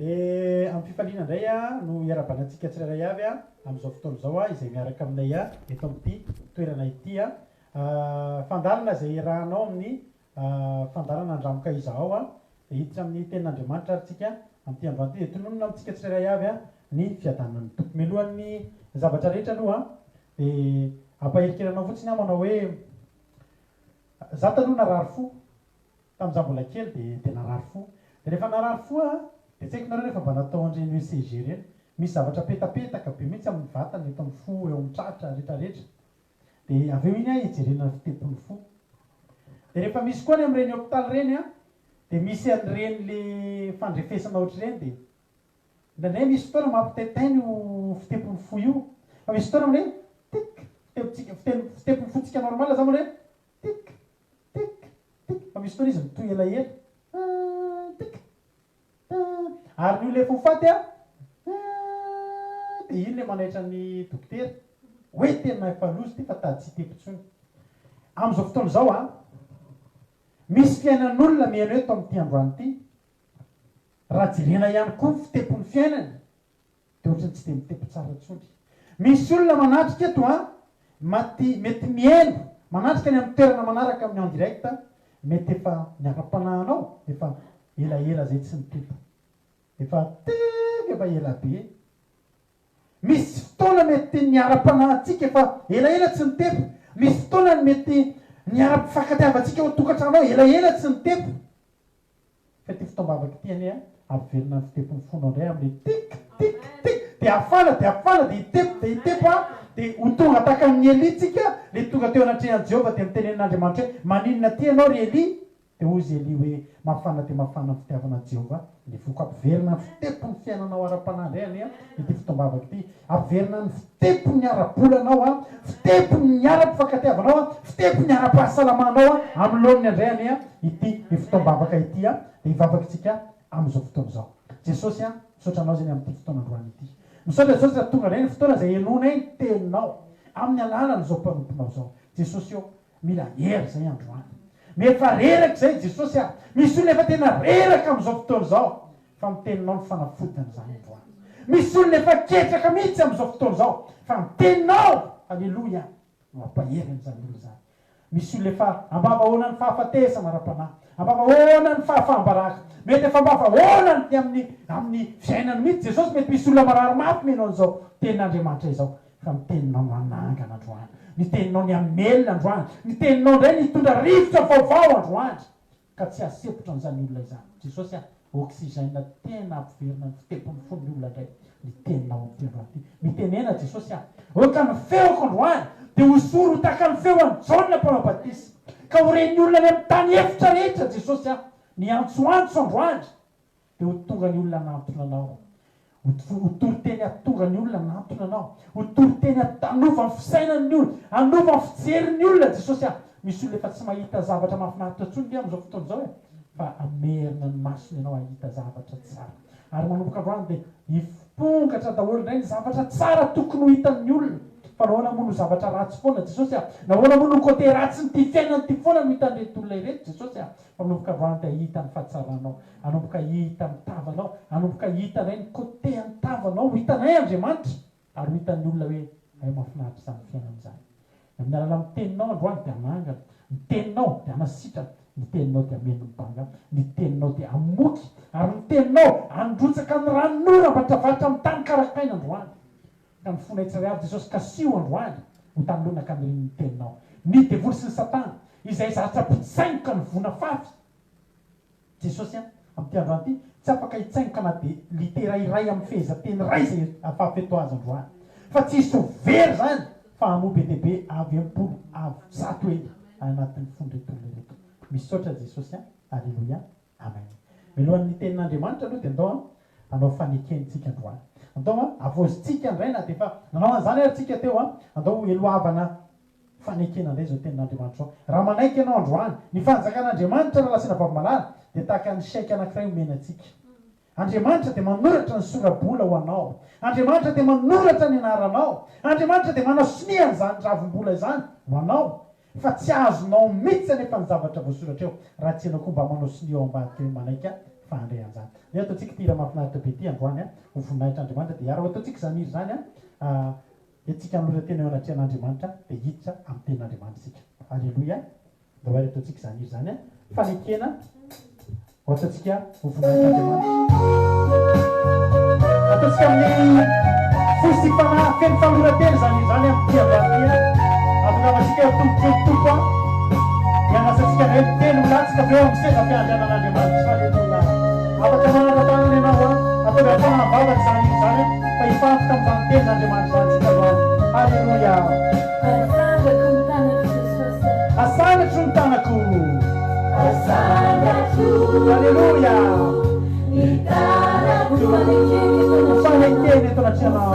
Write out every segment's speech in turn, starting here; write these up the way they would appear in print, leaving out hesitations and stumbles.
de amin'ny fifaliana indray a no iara-banantsika tsirairay avy a amin'izao fotoana izao a izay miaraka aminay a eto amin'ity toerana ity a fandalina zay rahanao amin'ny fandalana andramoka izaao a de hiditra amin'ny tenin'andriamanitra arytsika amin'ity androany ity de tononona amintsika tsirairay avy a ny fiadanan'ny tompo milohan'ny zavatra rehetra aloha de ampaherikelana fotsiny a manao hoe za taloha narary fo tamin'za mbola kely de tena rary fo de rehefa narary fo a de tsy haiko nareo rehefa mba natao andreny ECG reny misy zavatra petapetaka be mihitsy amin'ny vatany eto amin'ny fo eo amin'ny tratra rehetrarehetra de aveo iny a hijerena ny fitepon'ny fo de rehefa misy koa ny amin'ireny hôpitaly reny a de misy an'ireny le fandrefesana ohatry reny de ndraindray misy fotoana mampitaitainy io fitepon'ny fo io fa misy fotoana am'reny tik fitepon'ny fotsika normala za mo reny tik fa misy fotoana izy mitoy elaela tik ary n'io le fo faty a de iny le manaitra ny dokotera hoe tena efa lozy ty fa tady tsy tepontsony am'izao fotoana izao a misy fiainan'olona mihaino eto amin'ity androany ity raha jerena ihany koa fitepon'ny fiainany de ohatrany tsy de mitepo tsara ntsony misy olona manatrika eto a mety mihaino manatrika ny amin'ny toerana manaraka amin'ny en direct mety efa miara-panahinao efa elaela zay tsy mitepo efa tega efa ela be misy fotoana mety niara-panahintsika efa elaela tsy mitepo misy fotoana mety niara-pifakatiavatsika ho tokatranao elaela tsy mitepo fa ty fotoam-bavaka ty ane a averina ny fitepon'ny fonao indray am'le tik de afana de itepo a de ho tonga taka amin'ny elitsika le tonga teo anatrehan'i Jehova de mitenen'Andriamanitra hoe maninona ty ianao ry Eli de ozy Eli hoe mafana de mafana ny fitiavana Jehova le voko averina ny fitepon'ny fiainanao ara-panahy indray ane a ity fotoam-bavaka ity averina ny fitepon'ny ara-bolanao a fitepon'ny ara-pifakatiavanao a fitepon'ny ara-pahasalamanao a amin'ny lohan'ny andray ane a ity ny fotoam-bavaka ity a de hivavaka tsika amin'izao fotoana izao Jesosy a misaotranao zany amin'ity fotoana androany ity misaotra Jesosy raha tonga indray ny fotoana zay enona iny teninao amin'ny alalany zao mpanomponao zao Jesosy eo mila hery zay androany mefa reraka zay Jesosy a misy olona efa tena reraka amin'izao fotoana izao fa miteninao ny fanafodiny zany androany misy olona efa ketraka mihitsy amin'izao fotoana izao fa miteninao alleloia mampahery an'izany olona zany misy olona efa ambava hoana ny fahafatesana ara-panahy ambava hoana ny fahafahambaraka mety efa ambava hoana ny amin'ny fiainany mihitsy Jesosy mety misy olona marary mafy menao an'izao tenin'Andriamanitra izao fa miteninao manangana androany niteninao ny amelona androany niteninao indray nitondra rivotra vaovao androany ka tsy asepotra an'izany olona izany Jesosy a oxygène tena ampiverina ny fitepon'ny fon'ny olona indray niteninao ty androany ty mitenena Jesosy a oka ny feoko androany de hosoro taka ny feo any Jaona mpanabatisa ka ho reny olona ny amin'ny tany efitra rehetra Jesosy a ny antsoantso androany de ho tonga ny olona nantona anao ho tory-teny atonga ny olona nantona anao ho tory-teny anova ny fisainan'ny olona anova ny fijerin'ny olona Jesosy a misy olona efa tsy mahita zavatra mahafinaritra ntsony amin'izao fotoana izao e fa amerina ny masony ianao ahita zavatra tsara ary manomboka androany de hifongatra daholo indray ny zavatra tsara tokony ho hitan'ny olona fa nahoana moa no zavatra ratsy foana Jesosy a nahoana moa no côté ratsy ny ty fiainany ty foana no hitan'reto olona ireto Jesosy a fa manomboka androany de hita ny fahatsaranao anomboka hita ny tavanao anomboka hita indray ny côté ny tavanao ho hitanay Andriamanitra ary ho hitan'ny olona hoe ay mahafinaritra izany fiainan'izany amin'ny alala miteninao androany de anangana miteninao de anasitrana miteninao de ameno mibanga miteninao de amoky ary miteninao androtsaka ny ranon'ora mbatravaritra amin'ny tany karakaina androany ka ny fona itsiraiavy Jesosy kasio androany ho tanolonaka amin'ireny miteninao ny devoly sy ny satana izay zaratra mpitsaingoka ny vona fafy Jesosy a amin'ity androany ity tsy afaka hitsaingoka na de litera iray amin'ny fehezanteny ray zay afafeto azy androany fa tsy hisy ho very zany fa hamoa be deabe avy am-polo avy zato eny anatin'ny fondretolona reto misaotra Jesosy a alleloia amen milohan'ny tenin'Andriamanitra aloha de andao anao fanekentsika androany andao avozytsika indray na de fa nanao an'izany ary tsika teo a andao eloavana fanekena indray zao tenin'Andriamanitra zao raha manaiky ianao androany ny fanjakan'Andriamanitra raha lasina vavamalala de tahaka ny saika anankiray omenantsika Andriamanitra de manoratra ny sorabola ho anao Andriamanitra de manoratra ny anaranao Andriamanitra de manao siniany zany ravim-bola izany ho anao fa tsy azonao mihitsy nefa ny zavatra voasoratra eo raha tsy ianao koa mba manao sini ao ambadika hoe manaiky fahandrehan'izany de ataontsika ty raha mahafinaritra be ty androany ho voninahitra andriamanitra de aro ataontsika zany izy zany etsika amin'olona tena eo anatrian'andriamanitra de hiditra amin'ny tenin'andriamanitra sika alleloia de oary ataontsika zany izy zany fanekena ho ataontsika ho voninahitra andriamanitra ataontsika amin'ny fosy feny fanoratena zany izy zany amin'ny tiandroany avinavasika tompo ianasatsika re telo milatsika aveo amin'ny seza fiandrianan'andriamanitra alleloia afaka manaratanana ianao ataovy afanavavaka zany izy zany fa hifantoka amin'izany tenin'andriamanitra zany tsika zany alleloia asangatro ny tanako alleloia ufanekeni eto anatrianao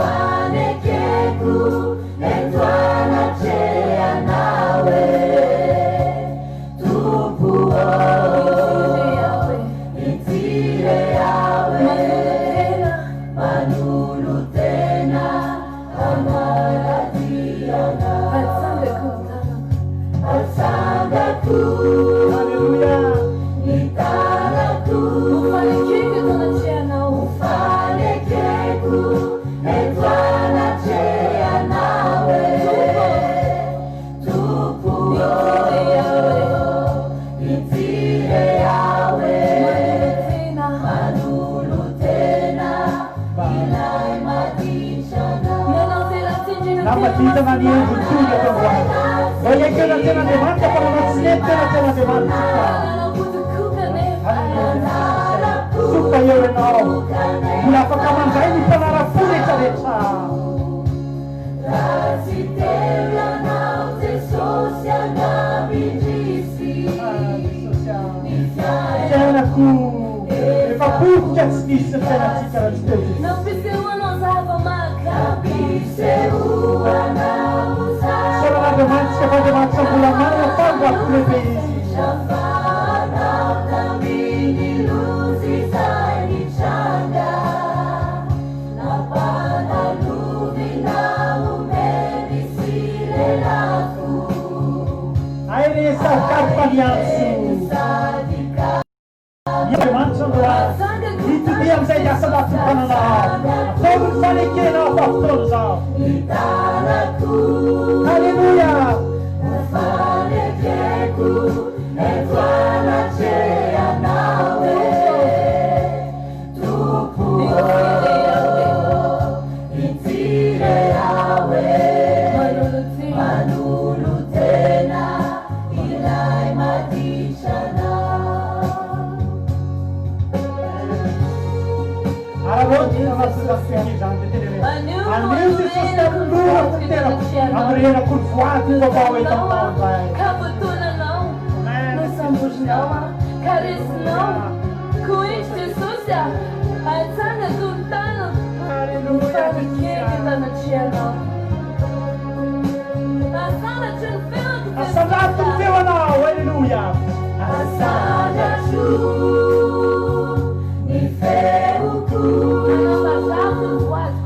Kita nani butuh ya Tuhan. Banyak kita jangan demanda pada manusia jangan demanda. Supaya renau. Kenapa kamu saya ini penara pulih cerita. Jangan aku. Eva pucat sih secara cara itu. Sono domani che fa domani sulla mano fanno alcune pesi aerei sta carpaniansu io mangio itu diam saya jasa datang panala todo fale que não pastor já aleluia fale que tu é tua cheia nawe tu puo itire awe manulu tena ilai matishana Araboti nama sudah sekian jadi. Anu sih sudah dulu kita. Amriana kurfuat itu bawa itu tahun. Kebetulan não, nós somos não, caris não, kuis Jesus ya, alçada gutano, aleluia, que kita na channel. Asana chunfil, asana chunfil não, aleluia. Asana chun, ni feuku,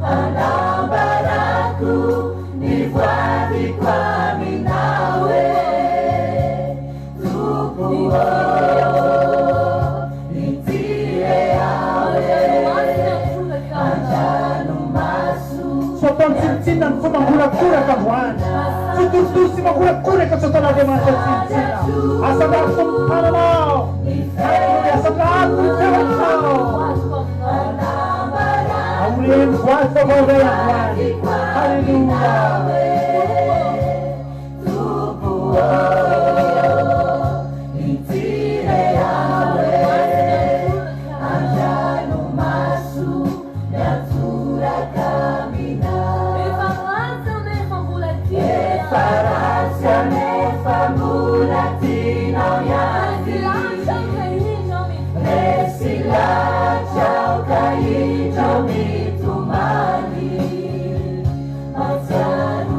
anambaraku, ni vadi kwami nawe, tupuo, itire awe, anjanu masu. Sotong cincinan fu manggura-gura kawan. Sutur-sutur manggura-gura ke setelah dia masuk cincina. Asal aku panamau. Asal aku panamau. Aulin kuasa boleh Haleluya. Itire awe, anjanu masu, natura kamina. Efarazia nefamulatina yandi. Resilacha ukainjo mitumani. Mazianu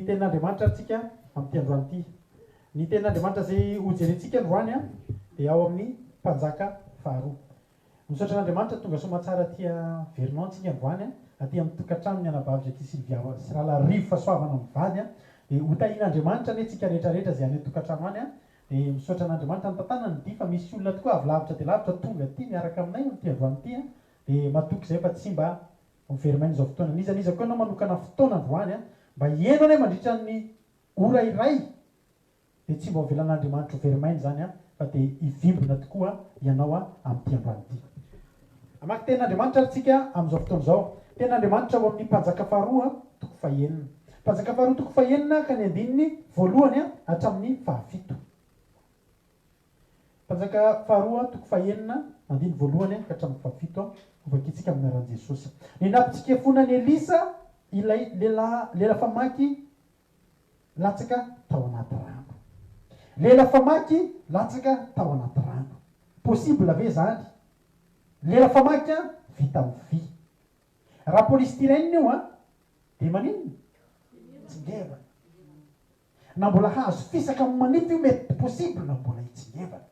ten'andriamanitra atsika amin'ity androanyity. Ny ten'andriamanitra zay hojerentsika androany a dia ao amin'ny mpanjaka faharoa. Misaotra n'andriamanitra tonga somatsara tia Verinantsika androany a aty amin'ny tokantrano ny anabavy aty Sylvia sy Ralarivo fahasoavana amin'ny vady a dia hotahian'andriamanitra ane tsika rehetrarehetra zay any tokantrano any a dia misaotra n'andriamanitra ny tantana ny dia fa misy olona tokoa avy lavitra dia lavitra tonga aty miaraka aminay amin'ity androany ity a dia matoky zay fa tsy mba miverimany izao fotoana nizaniza koa ianao manokana fotoana androany a mba hieno ane mandritra ny ora iray dia tsy mba hovelan'andriamanitra ho verimainy zany a fa dia hivimbina tokoa ianao a amin'ity androany ity. Amaky ten'andriamanitra atsika amin'izao fotoana izao. Ten'andriamanitra ao amin'ny mpanjaka faharoa toko fahaenina. Mpanjaka faharoa toko fahaenina ka ny andininy voalohany a hatramin'ny fahafito. Mpanjaka faharoa toko fahaenina andiny voalohany ka hatramin'ny fahafito ovakitsika amin'ny aran'i Jesosy. Ny napitsikefona ny Elisa ilay lela famaky latsaka tao anaty rano. Lela famaky latsaka tao anaty rano. Possible ve zany? Lela famaky vita amin'ny vy. Raha polystyrène io dia maninona? Tsingevana. Na mbola hazo fisaka amin'ny manify io mety possible na mbola hitsingevana.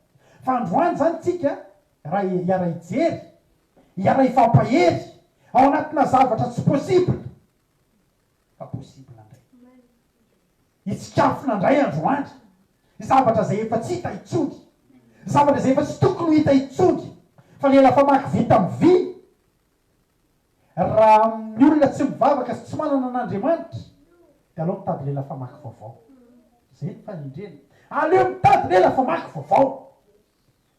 Fa androany zany tsika raha hiara hijery, hiara hifampahery ao anatina zavatra tsy possible. Fa possible andray. Hitsikafona andray androany. Zavatra zay efa tsy hita itsony. Zavatra zay efa tsy tokony hita itsony. Fa lela famaky vita amin'ny vy. Raha ny olona tsy mivavaka sy tsy manana an'andriamanitra dia aleo mitady lela famaky vaovao. Zay ny fanindrena. Aleo mitady lela famaky vaovao.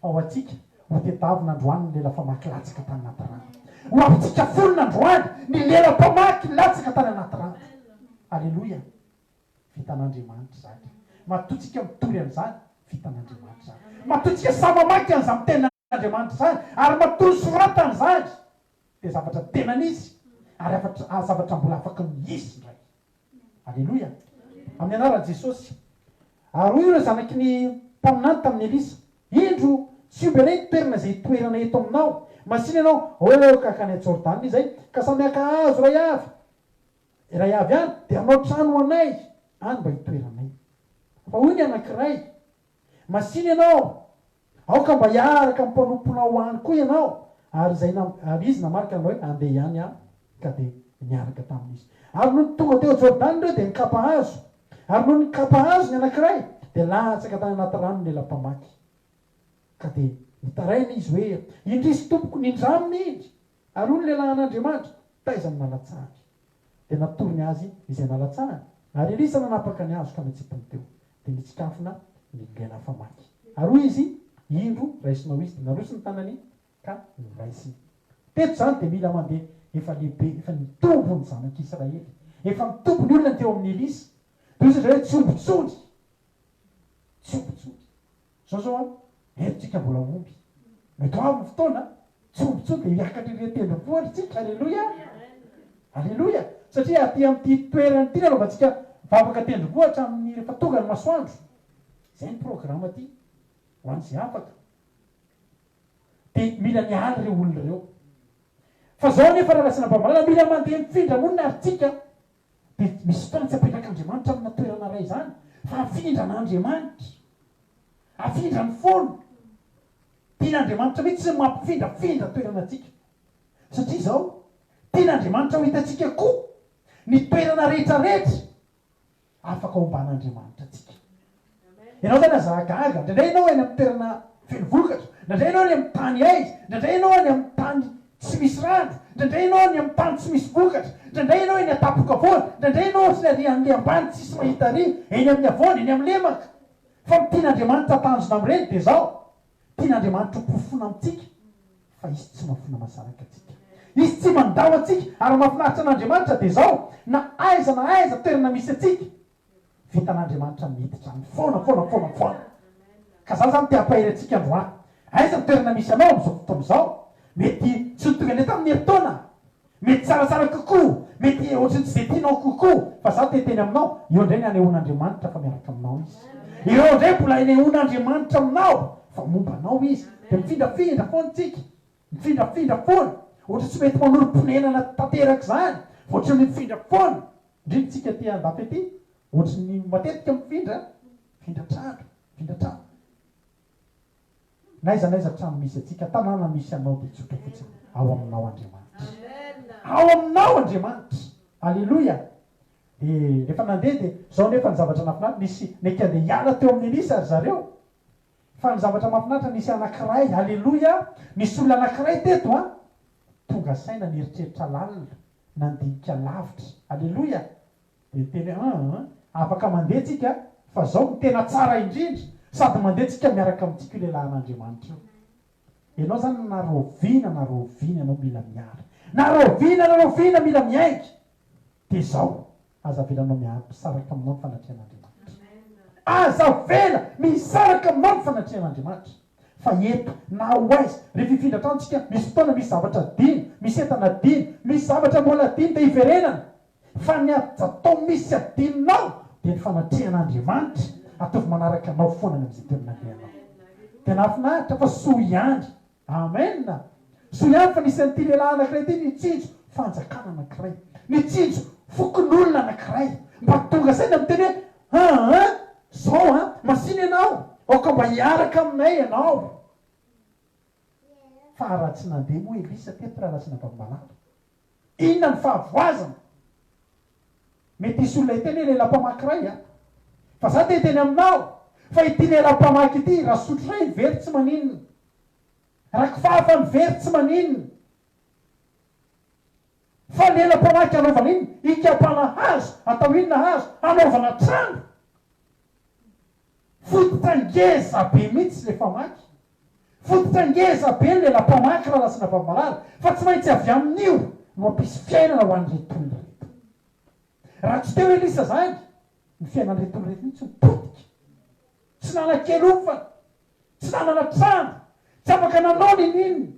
Ao atsika ho tetavina androany ny lela famaky latsaka tany anaty rano. Ho ampitsika fonina androany ny lela famaky latsaka tany anaty rano. Aleloia. Vitan'andriamanitra zany. Matotsika mitory an'izany vitan'andriamanitra zany. Matotsika sa mamaky an'izany ten'andriamanitra zany ary matory soratana zany. Dia zavatra tena nisy ary zavatra mbola afaka misy indray. Aleloia. Amin'ny anaran'i Jesosy. Ary ireo zanaky ny mpaminany tamin'ny Elisa. Indro tsy omby anay toerana zay toerana eto aminao. Masina ianao kakany Jordana izay ka samy aka hazo ray avy any dia anao trano anay any mba hitoeranay. Fa hoy ny anankiray masina ianao aoka mba hiaraka mimpanomponao any koa ianao. Ary izy namarika anao hoe andeha ihany ka dia niaraka tamin'izy. Ary no tonga teo Jordana ireo dia nikapa hazo. Ary no nikapa hazo ny anankiray dia latsaka tany anaty rano ny lela mpamaky. Ka dia nitaraina izy hoe indrisy tompoko nindraminy izy. Ary hoy ny lehilahy an'Andriamanitra taizany nalatsahany. Dia natorony azy izay nalatsahany. Ary Elisa nanapaka ny hazo ka mitsipony teo. Dia nitsikafona ny lela famaky. Ary hoy izy indro raisinao izy dia naroso ny tanany ka niraisiny. Teto zany dia mila mandeha efa lehibe, efa nitombo ny zanak'Israely. Efa mitombo ny olona teo amin'ny Elisa. Toy izy hoe tsy ombontsony. Tsy ombontsony. Zao herotsika mbola omby. Mety ho avy fotoana tsy ombontsony dia hiakatra ireo tendrombohitra tsika. Aleloia. Aleloia. Satria aty amin'ity toerana ity nanaovantsika vavaka tendrombohitra amin'ny rehefa tonga ny masoandro. Izay ny programa ity ho an'izay afaka. Dia mila niala ireo olona ireo. Fa zao nefa raha rasina bambalana mila mandeha mifindra monina ary tsika dia misy fotoana tsy apetrak'Andriamanitra amina toerana ray izany fa afindra n'Andriamanitra. Afindra ny foana. Tian'Andriamanitra mihitsy tsy mampifindrafindra toerana atsika. Satria zao tian'Andriamanitra ho hitantsika koa ny toerana rehetrarehetra afaka homban'Andriamanitra atsika. Ianao zany azahagaga, ndraindray ianao eny amin'ny toerana feno vokatra, ndraindray ianao eny amin'ny tany aiza, ndraindray ianao eny amin'ny tany tsy misy rano, ndraindray ianao eny amin'ny tany tsy misy vokatra, ndraindray ianao eny atapoka avoana, ndraindray ianao sy arian'le ambany tsisy mahita ary, eny amin'ny avoana, eny amin'ny lemaka. Fa ny tian'Andriamanitra tanjona amin'ireny dia zao. Tian'Andriamanitra mpofona amintsika fa izy tsy mafina masaraka atsika. Izy tsy mandao atsika ary mahafinaritra an'Andriamanitra dia zao. Na aiza toerana misy atsika vitan'Andriamanitra miditra ny foana. Ka zany zany tia ampahery atsika androany. Aiza ny toerana misy anao amin'izao fotoana izao. Mety tsy tonga ny tamin'ny herintaona. Mety tsaratsara kokoa. Mety ohatrany tsy izay tianao kokoa. Fa za teteny aminao, eo indray ny anehoan'Andriamanitra fa miaraka aminao izy. Eo indray mbola anehoan'Andriamanitra aminao fa momba anao izy. Dia mifindrafindra foana tsika. Mifindrafindra foana. Ohatra tsy mety manolo-ponenana tanteraka izany. Ohatra mifindra foana. Indrindra tsika ty andafy aty. ohatry ny matetika mifindra trano naiza trano misy atsika tanàna misy anao de tsotra fotsiny ao aminao Andriamanitra alleloia. De rehefa nandeha de zao nefa ny zavatra mahafinaritra nisy neky de hiala teo amin'ny Elisa ary zareo fa ny zavatra mahafinaritra nisy anankiray alleloia nisy olona anankiray teto tonga saina nieritreritra lalina nandinika lavitra alleloia de teny afaka mandeha tsika fa zao ny tena tsara indrindra sady mandeha tsika miaraka amintsika lehilahin'Andriamanitra io ianao zany narovina anao mila miara narovina mila miaiky de zao aza velanao misaraka aminao ny fanatrehan'Andriamanitra aza vela misaraka aminao ny fanatrehan'Andriamanitra fa eto na ho aiza rehefa hifindra trano tsika misy fotoana misy zavatra diny misy entana diny misy zavatra mbola diny de hiverenana fa ny atao misy adininao de ny fanatrehan'Andriamanitra ataovy manaraka anao foana amin'izay teninandehanao tena afinaritra fa soa iandry amen soa ihany fa nisy an'ity lehilahy anankiray ty nitsinjo fanjakana anankiray nitsinjo fokon'olona anankiray mba tonga saina amiteny hoe zao masiny ianao oka mba hiaraka aminay ianao fa raha tsy nandeha moa Elisa teto raha tsy nambambalala inona ny fahavoazana mety isy olona iteny lehilahy-pamakiray fa za te teny aminao fa ity lehilahy-pamaky ity raha sotray very tsy maninona raha kifafa mivery tsy maninona fa lehilahy-pamaky anaovana iny ikapana hazo atao inona hazo anaovana trano fototrangeza be mihitsy le famaky fototrangeza be ny lehilahy-pamaky raha lasina vamalala fa tsy maintsy avy amin'io no ampisy fiainana ho an'retolona reto raha tsy teo Elisa zany ny fiainan'retolona reto mihitsy mipotika tsy nanan-kelofana tsy nanana trano tsy afaka nanao nin'iny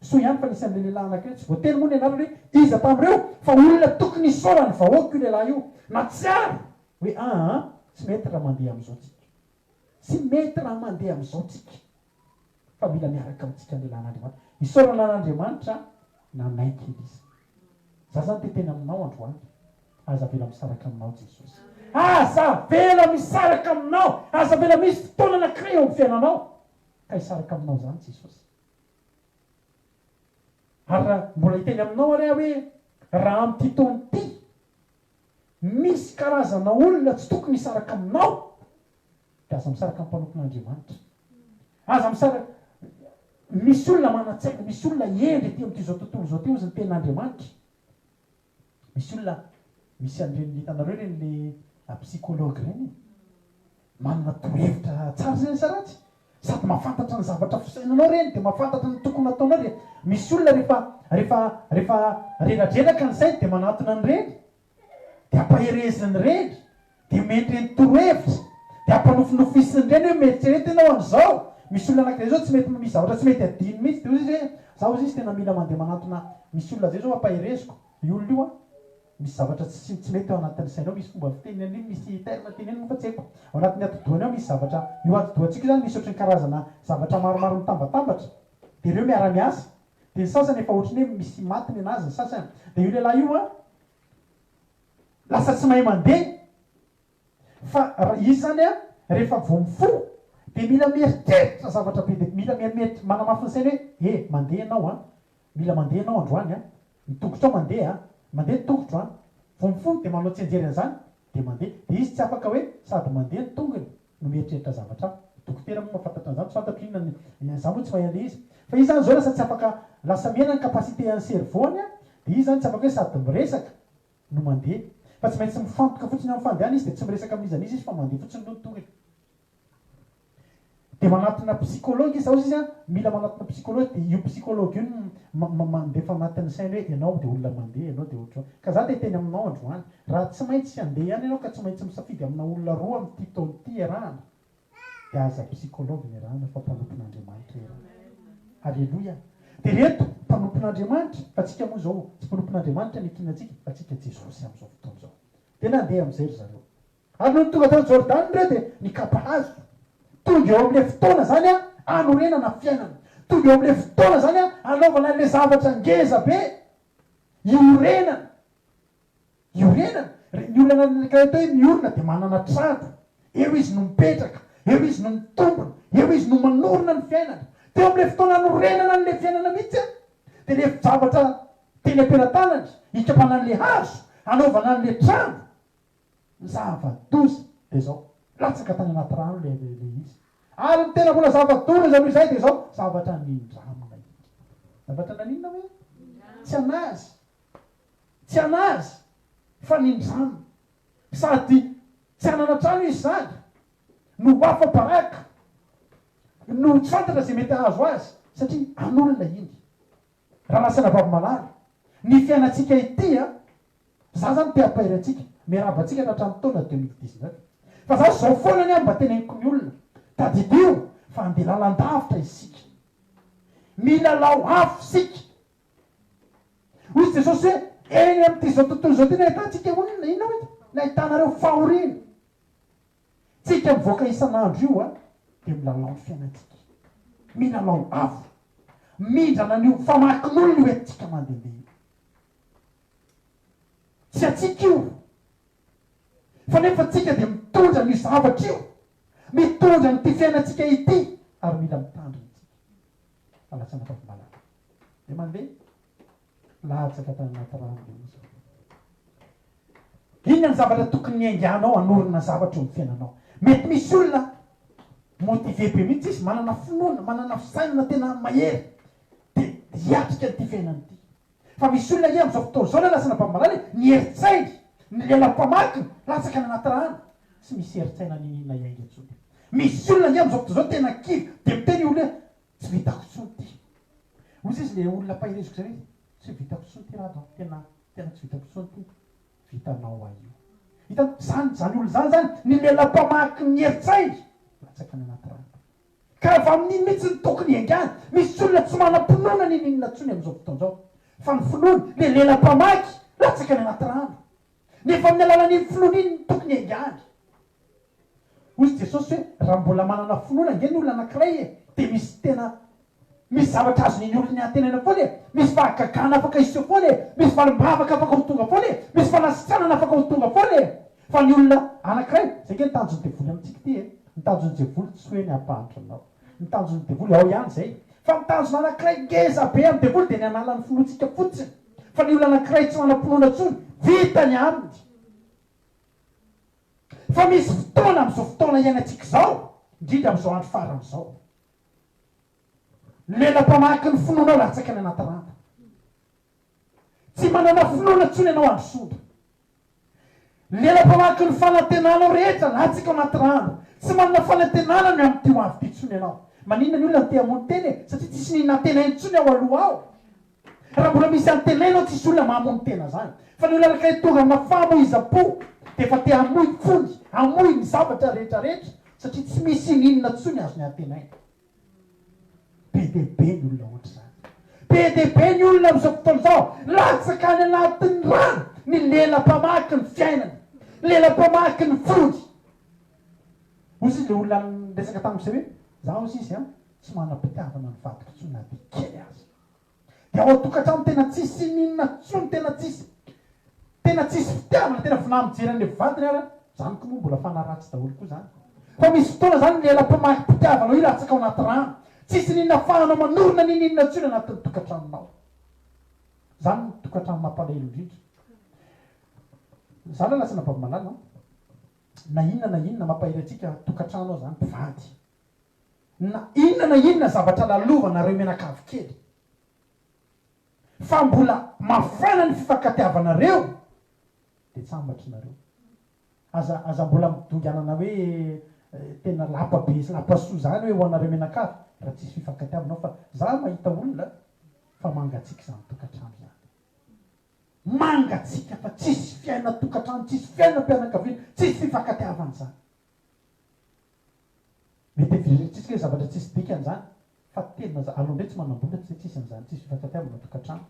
so ihany fa nisy an'le lehilahy anakireo tsy voateny moa ny anarany hoe iza tamin'ireo fa olona tokony isaorany vahoaka io lehilahy io na tsy ary hoe tsy mety raha mandeha am'izao tsika tsy mety raha mandeha am'izao tsika fa mila miaraka amintsika lehilahin'Andriamanitra isaorana an'Andriamanitra nanaiky Elisa za zany teteny aminao androany aza vela misaraka aminao Jesosy aza vela misaraka aminao aza vela misy fotoana anankiray eo amin'ny fiainanao ka hisaraka aminao zany Jesosy ary raha mbola hiteny aminao ary hoe raha am'ty taony ty misy karazana olona tsy tokony hisaraka aminao de aza misaraka amin'ny mpanompon'Andriamanitra aza misaraka misy olona manatsaina misy olona endry ty am'ty zao tontolo zao ty ozy ny ten'Andriamanitra misy olona misy an'ireny hitanareo reny le psychologue reny manana torohevitra tsara zany saratsy sady mahafantatra ny zavatra fisainanao reny de mahafantatra ny tokony ataonao reny misy olona rehefa reradreraka ny sainy de manatona ny reny de ampahereziny reny de mendry ny torohevitra de ampanofinofisiny reny hoe meritreretinao an'izao misy olona anankiray zao tsy mety misy zavatra tsy mety adiny mihitsy de ozy izy hoe zaho izy tena mila mandeha manatona misy olona zay zao ampahereziko io olona io misy zavatra tsy mety ao anatin'ny sainao misy fomba fiteniny iny misy terme teneny fa tsy haiko ao anatin'ny atodohany ao misy zavatra io atodohantsika zany misy ohatrany karazana zavatra maromaro mitambatambatra de ireo miara-miasa de ny sasany efa ohatrany hoe misy matiny anazy ny sasany de io lehilahy io lasa tsy mahay mandeha fa izy zany rehefa vo mifo de mila mieritreritra zavatra be de mila mieritreritra manamafy ny sainy hoe mandeha ianao mila mandeha ianao androany mitokotro ao mandeha tokotro vo mifony de manao tsenjery an'izany de mandeha de izy tsy afaka hoe sady mandeha ny tongony no mieritreritra zavatra dokotera moa mahafantatra an'izany tsy fantatro inona za moa tsy mahay an'le izy fa izy zany zao lasa tsy afaka lasa miena ny kapasité an'ny cerveau-ny de izy zany tsy afaka hoe sady miresaka no mandeha fa tsy maintsy mifantoka fotsiny amin'ny fandehana izy de tsy miresaka amin'izany izy fa mandeha fotsiny no tongony de manatona psychologue izy izy mila manatona psychologue de io psychologue io mandefa anatin'ny sainy hoe ianao de olona mandeha ianao de ohatro ka za de teny aminao androany raha tsy maintsy andeha ihany ianao ka tsy maintsy misafidy amina olona roa am'ty taony ty arahana de aza psychologue ny arahana fa mpanompon'Andriamanitra arahana alleloia de reto mpanompon'Andriamanitra fa tsika moa zao tsy mpanompon'Andriamanitra nikinantsika fa tsika Jesosy am'izao fotoana zao tena andeha am'izay ry zareo ary no tonga tao Jordan reo de nikapa hazo tonga eo amin'le fotoana zany anorenana fiainana tonga eo amin'le fotoana zany anaovana an'le zavatra ngeza be iorenana ny olona kaeto hoe miorona dia manana trano, eo izy no mipetraka, eo izy no mitombona, eo izy no manorona ny fiainana. Teo amin'ilay fotoana norenana n'ilay fiainana mihitsy a dia le zavatra teny ampelantanany hikapana n'ilay hazo, anaovana n'ilay trano, ny zava-doza dia zao latsaka tany anaty rano le izy. Ary ny tena mbola zava-doza izay dia zao zavatra nindramina iny. Zavatra naninona hoe tsy anazy, tsy anazy fa nindramina, sady tsy anana trano izy zany, no afa-baraka, no tsy fantatra zay mety ahazo azy satria an'olona iny. Raha masina vavy-manary ny fiainantsika ity a, za zany te ampahiry antsika miarabantsika ka hatramin'ny taona 2019, fa za zao foana ny mba teneniko ny olona tadidio fa andeha lalan-davitra isika, milalao afo sika. Ozy Jesosy hoe eny amin'ity zao tontolo zao ty nahitantsika olona ina hoe nahitanareo fahoriana, tsika mivoaka isan'andro io a dia milalao ny fiainantsika, milalao afo, mindrana n'io famakin'olona hoe tsika mandehandeha io. Tsy atsika io fa nefa tsika dia mitondra ny zavatra io, mitondra nyty fiainantsika ity, ary mila mitandrina tsika. Falasana fafimalana dia mandeha latsaka tany anaty rano izy. Inona ny zavatra tokony niainganao hanorina zavatra eo amin'ny fiainanao? Mety misy olona motivé be mihitsy izy, manana finoana, manana fisainana tena mahery, dia hiatrika nyty fiainany ity. Fa misy olona ia amin'izao fotoana zao lasana mpamalala ny eritsainy, ny lelam-pamakiny latsaka ny anaty rano, tsy misy eritsaina ninina iainga intsony. Misy olona ia amin'izao fotoana zao tena kivy dia miteny olona tsy vitako intsony ty. Ozy izy le olona pahiriziko zay hoe tsy vitako intsony ty raha tena tsy vitako intsony ty, vitanao aio. Hitany zany olona zany ny lelam-pamakiny ny eritsainy latsaka ny anaty rano. Ka fa amin'iny mihitsy ny tokony haingana. Misy olona tsy manam-pinoana ninina intsony amin'izao fotoana zao, fa ny finoana le lelam-pamaky latsaka ny anaty rano. Nefa amin'ny alalan'iny finoana iny ny tokony haingana. Ozy Jesosy hoe raha mbola manana finoana nge ny olona anankiray e, dia misy tena misy zavatra azo niny olona ny antenana foana e, misy fahagagana afaka iseho foana e, misy valim-bavaka afaka ho tonga foana e, misy fanasitranana afaka ho tonga foana e. Fa ny olona anankiray zay ke nitanjony devoly amintsika ity e, nitanjony devoly tsy hoe ny ampahatra anao, nitanjony devoly ao ihany zay, fa nitanjona anankiray ngeza be amin'ny devoly dia ny analan'ny finoantsika fotsiny. Fa ny olona anankiray tsy manam-pinoana tsony, vita ny aminy. Fa misy fotoana amin'izao fotoana iainantsika zao, indrindra amin'izao andro faran'izao, lelam-pamaky ny finoana latsaka ny anaty rano. Tsy manana finoana tsony ianao andro sondra. Lelam-pamaky ny fanantenanao rehetra latsaka anaty rano. Tsy manana fanantenana ny amin'ity ho avy ty tsony ianao. Maninona ny olona ny te hamono teny e, satria tsisy nina antenainy tsony ao aloha ao. Raha mbola misy antenainao tsisy olona mahamono tena zany. Fa ny olona anankiray tonga amina famoiza-po dia efa te hamoy fony, hamoy ny zavatra rehetrarehetra, satria tsy misy ninona tsony azo ny antenaina. Be dia be ny olona ohatra zany. Be dia be ny olona amin'izao fotoana zao latsaka any anatin'ny rano ny lelam-pamaky ny fiainany, lelam-pamaky ny fody. Ozy le olona resaka tamiko zay hoe zaho izy izy a tsy manam-pitiavana ny vadiko tsony na dia kely azy. Dia ao tokantrano tena tsisy ninona tsony, tena tsisy fitiavana, tena finamijeran'le vadiny ary zaniko moa mbola fanaratsy daholo koa zany. Fa misy fotoana zany ny lelam-pamaky pitiavana io latsaka ao anaty rano. Tsisy ninona fahanao manorina ny ninona tsony anatin'ny tokantranonao. Zany ny tokantrano mampalahelo indrindra. Zany lasana vavy-malala na inona mampahiry antsika tokantrano ao zany mpivady. Na inona zavatra lalovana reo menakavy kely. Fa mbola mafana ny fifankatiavanareo dia tsambatrinareo. Aza mbola midonganana hoe tena lapa be sy lapa soa zany hoe ho anareo menakavy raha tsisy fifankatiavanao, fa za mahita olona fa mangatsika zany tokantrano zany. Mangatsika fa tsisy fiaina tokantrano, tsisy fiaina mpianakaviana, tsisy fifankatiavana zany. Mety everentsika hoe zavatra tsisy dikan'izany, fa tena aloha ndray tsy manam-bola tsy tsisy an'izany, tsisy fifankatiavana tokantrano.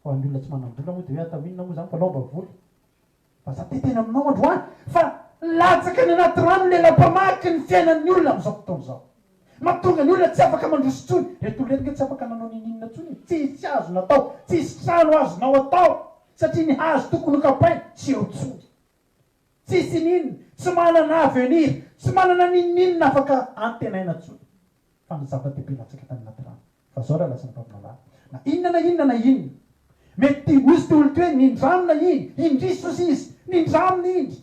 Fa ny olona tsy manam-bola moa dia hoe atao inona moa zany fa laomba vola. Fa za te tena aminao androany fa latsaka ny anaty rano lelam-pamaky ny fiainan'ny olona amin'izao fotoana izao. Mahatonga ny olona tsy afaka mandroso tsony. Reto olona reto tsy afaka nanao ninina tsony, tsisy azo natao, tsisy trano azonao atao, satria ny hazo tokony ho kapaina tsy eo tsony. tsisy niny tsy manana avenir tsy manana nininina afaka antenaina tso fa ny zava-dehibe latsaka taminaty rano fa zao raha lasana mpaminala na inona na inona mety misy ty olo ty hoe nindramina iny indrisozy izy nindramina iny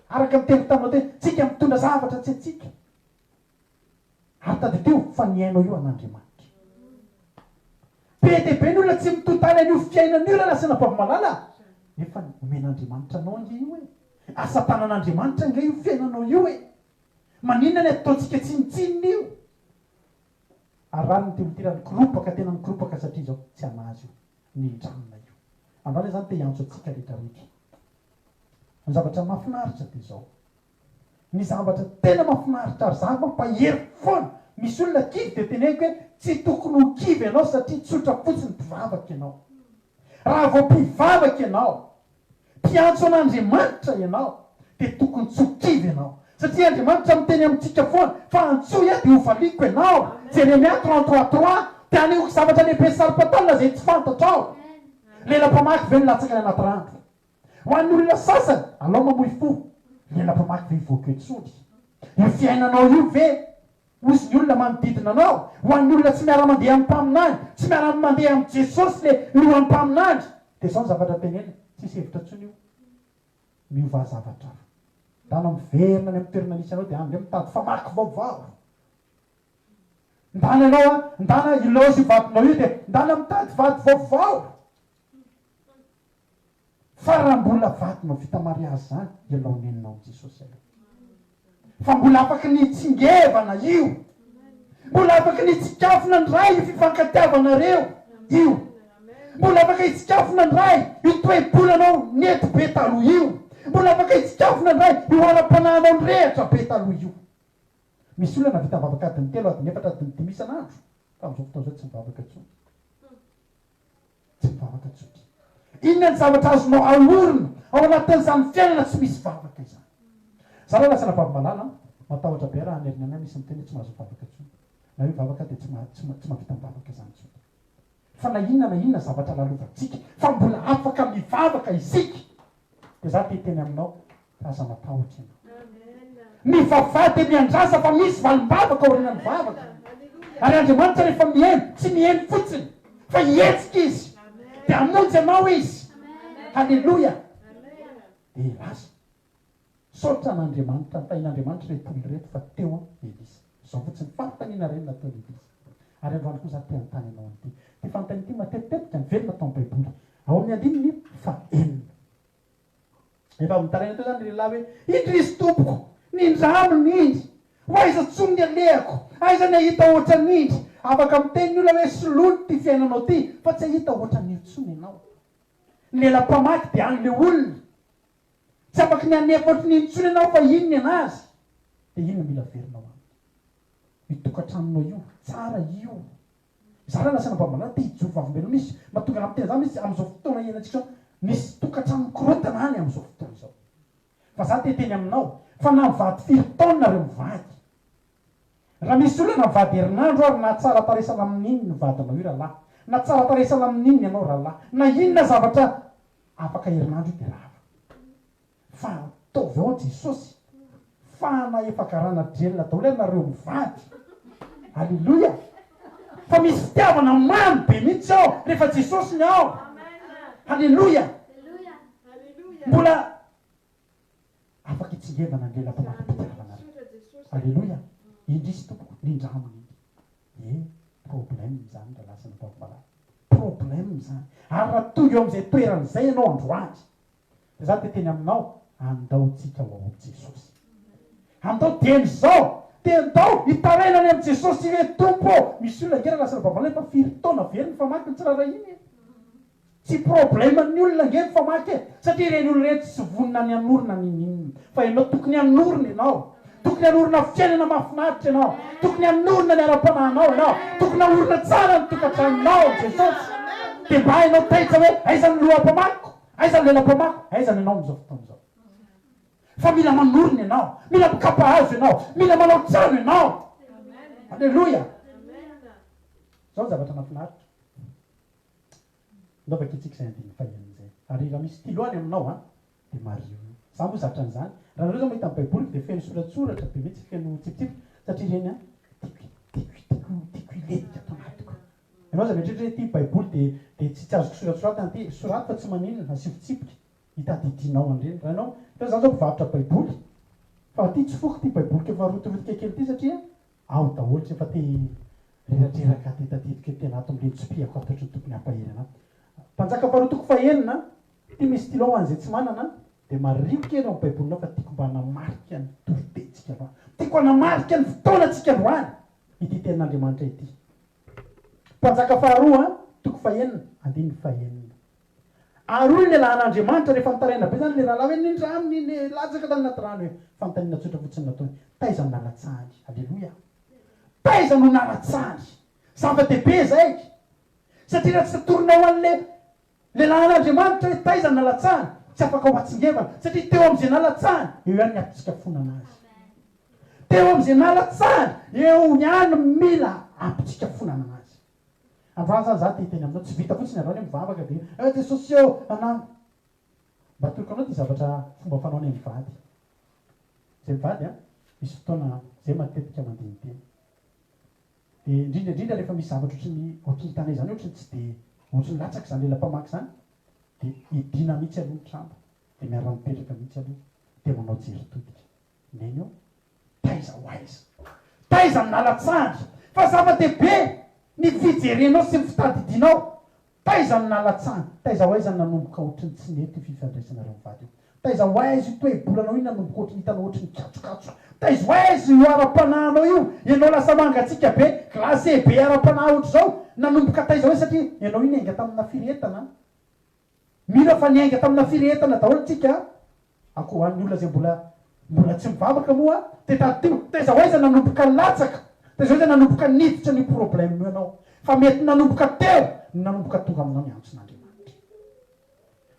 araka miteny taminao te tsika mitondra zavatra tsy atsika ary tady teo fa ny ainao io an'Andriamanitra be dehibe ny olona tsy mitontany an'io fiainan'io raha lasana mpavimalala nefa omen'Andriamanitra anao ange io e asa tanan'Andriamanitra ange io fiainanao io e maninona ny ataontsika tsinitsinina io ary raha ny teoloty nikropaka tena nikropaka satria zao tsy anazy io nindramina io andrany zany te hiantso atsika rehetrarehetra ny zavatra mahafinaritra de zao ny zavatra tena mahafinaritra ary za mampahery foana misy olona kivy de teneko hoe tsy tokony ho kivy ianao satria tsotra fotsiny mpivavaka ianao raha vao mpivavaka ianao mpiantso an'Andriamanitra ianao de tokony tsy ho kivy ianao satria Andriamanitra miteny amintsika foana fa antsoa de ho valiko ianao Jeremia 33:3 te aneko zavatra lehibe sarim-patalina zay tsy fantatrao lela-pamaky ve nilatsaka ny anaty rano ho an'ny olona sasany alao mamoy fo lela-pamaky ve hivoaka etsody io fiainanao io ve ozy ny olona manodidina anao ho an'ny olona tsy miara mandeha amin'ny mpaminany tsy miara mandeha amin'ny Jesosy le lohan'ny mpaminany de zao ny zavatra tenena tsisy hevitra tsony io miova zavatra dana miverina ny amin'ny toerana nisy anao de andre mitady famaky vaovao ndana anao ndana ilaosy vadinao io de ndana mitady vady vaovao fa raha mbola vadinao vita mariazy zany ilaoneninao Jesosy aloha fa mbola afaka nitsingevana io mbola afaka nitsikafona ndray io fifankatiavanareo io mbola afaka hitsikafona ndray io toe-bolanao nety be taloha io mbola afaka hitsikafona ndray io ara-pananao nyrehatra be taloha io misy olona vita mivavaka adiny telo adiny efatra adiny dimy isan'andro fa am'zao fotoana zao tsy mivavaka tsony tsy mivavaka tsony inona ny zavatra azonao aorina ao anatin'izany fiainana tsy misy vavaka izany za raha lasana vavimalala matahotra be raha anerina ana misy miteny tsy mahazo vavaka tsony na hoe vavaka de tsy mahavita mivavaka izany tsony fa na inona zavatra lalovantsika fa mbola afaka mivavaka isika de za te teny aminao aza matahotra ianao mivavady miandrasa fa misy valim-bavaka aoriana ny vavaka ary Andriamanitra rehefa mihaino tsy mihaino fotsiny fa hietsika izy de amonjy anao izy halleloja de lasa saotra n'Andriamanitra ntain'Andriamanitra reto olo reto fa teo Elisa zao fotsiny fanontaniana reny natao Elisa ary androany koa za te antany anao an'ity ty fanontany ty matetitetika ny velona tao am-baiboly ao amin'ny andininy fa enina efa mitaraina teo zany lehilahy hoe indrisy tompoko nindraminy indry ho aiza tsony ny alehako aiza ny ahita ohatra n'indry afaka miteny ny olona hoe solony ty fiainanao ty fa tsy ahita ohatra n'io tsony ianao ny lela-pamaky de any le olona tsy afaky ny anefa ohatra n'iny tsony ianao fa inony anazy de ino mila verinao any mitokatranonao io tsara io za raha lasana mpamalala te hijoro vavim-belo misy mahatonga raha miteny zany misy am'izao fotoana iainantsika zao misy tokatrano mikorotana any am'izao fotoana zao fa za te teny aminao fa na mivady firy taona reo mivady raha misy olona mivady herinandro ary na tsara taresana amin'iny ny vadinao io rahalahy na tsara taresana amin'iny ianao rahalahy na inona zavatra afaka herinandro io de raha fa ataovy ao Jesosy fa na efa garana drelona daholo ianareo mivady halleloja fa misy fitiavana mamy be mihitsy ao rehefa Jesosy ny ao halleloja mbola afaka hitsingevana ny lela-pamaky-pitiavana halleloja indrisy tompoko nindraminy problème zany raha lasana mpavimalala problème zany ary raha tonga eo am'izay toeran'izay ianao androany de za te teny aminao andaotsika ho ao Jesosy andao dieny zao te andao hitarainany am' Jesosy hoe tompo misy olona ngera lasana mpavimalala fa firy taona veriny famaky ny tsirara iny tsy problème ny olona nge ny famaky satria reny olona reny tsy vonina ny anorina ninina fa ianao tokony anorina ianao tokony anorina fiainana mahafinaritra ianao tokony anorina ny ara-pananao ianao tokony anorina tsara ny tokatranonao Jesosy de mba hainao taitra hoe aiza ny loham-pamako aiza ny lela-pamako aiza ny ianao am'izao fotoana zao fa mila manorina ianao mila mikapa hazo ianao mila manao trano ianao halleloja zao zavatra mahafinaritra ndaovaka itsika izay andiny fahian'izay ary raha misy tiloany aminao de mario za moa zatra an'izany raha nareo zao mahita amin'ny baiboly dia feno soratsoratra be mihitsy feno tsipitsipika satria ireny a tiako iletika ato anatiko ianao za mieritreritra hoe ty baiboly dia tsy azoko soratsorata ty soraty fa tsy maninona asifotsipika hitadidinao an'ireny raha ianao fa zany zao mpivarotra baiboly fa ty tsy foko ty baiboly ke fa rotorotika kely ty satria ao daholo tsy efa te reratreraka tetadidika tena ato am'ireny tsopiako atotry ny tokony hampahery anaty mpanjaka faharotoko fahenina ty misy stylo ho an'izay tsy manana dia mario kely ao baibolinao fa tiako mba hanamarika ny toritentsika aloha tiako hanamarika ny fotoanantsika androany ity tenin'andriamanitra ity mpanjaka faharoa toko fahenina andininy fahenina aroy ny lahan'andriamanitra rehefa mitaraina be zany le rahalahy hoe nindrany latsaka tany anaty rano hoe fanontaniana tsotra fotsiny nataony taiza nalatsahany alleloia taiza no nalatsahany zava-dehibe zay satria raha tsy tatorinao an'le lahan'andriamanitra hoe taiza ny nalatsahany tsy afaka ho atsingevana satria teo am'izay nalatsahany eo ihany ny ampitsika fonana azy teo am'izay nalatsahany eo ihany mila ampitsika fonana azy androany zany za ty teny aminao tsy vita fotsiny androany mivavaka dia jesosy eo anano mba toroko anao ty zavatra fomba fanaony mivady zay mivady a misy fotoana zay matetika mandiniteny dia indrindraindrindra rehefa misy zavatra ohatrany tanay zany ohatrany tsy dia ohatrany latsaky zany lela-pamaky zany dia idina mihitsy aloha ny tramba dia miara mipetraka mihitsy aloha dia manao jeritodika neny eo taiza ho aiza taiza nalatsahany fa zava-dehibe ny fijerenao sy fitadidinao taiza ny nalatsahany taiza ho aiza ny nanomboka ohatrany tsy nety fifandraisanareo mivady io taiza ho aiza io toe-bolanao iny nanomboka ohatrany hitanao ohatrany katsokatso taiza ho aiza io ara-panahinao io ianao lasa mangatsika be glacé be ara-panahy ohatr' zao nanomboka taiza hoe satria ianao iny ainga tamina firetana mila fa niainga tamina firetana daholo tsika akoho an'ny olona zay mbola tsy mivavaka moa tetadtio taiza ho aiza nanomboka latsaka taiza ho aiza nanomboka niditra ny problème io ianao fa mety nanomboka teo nanomboka tonga aminao miantson'andriamanitra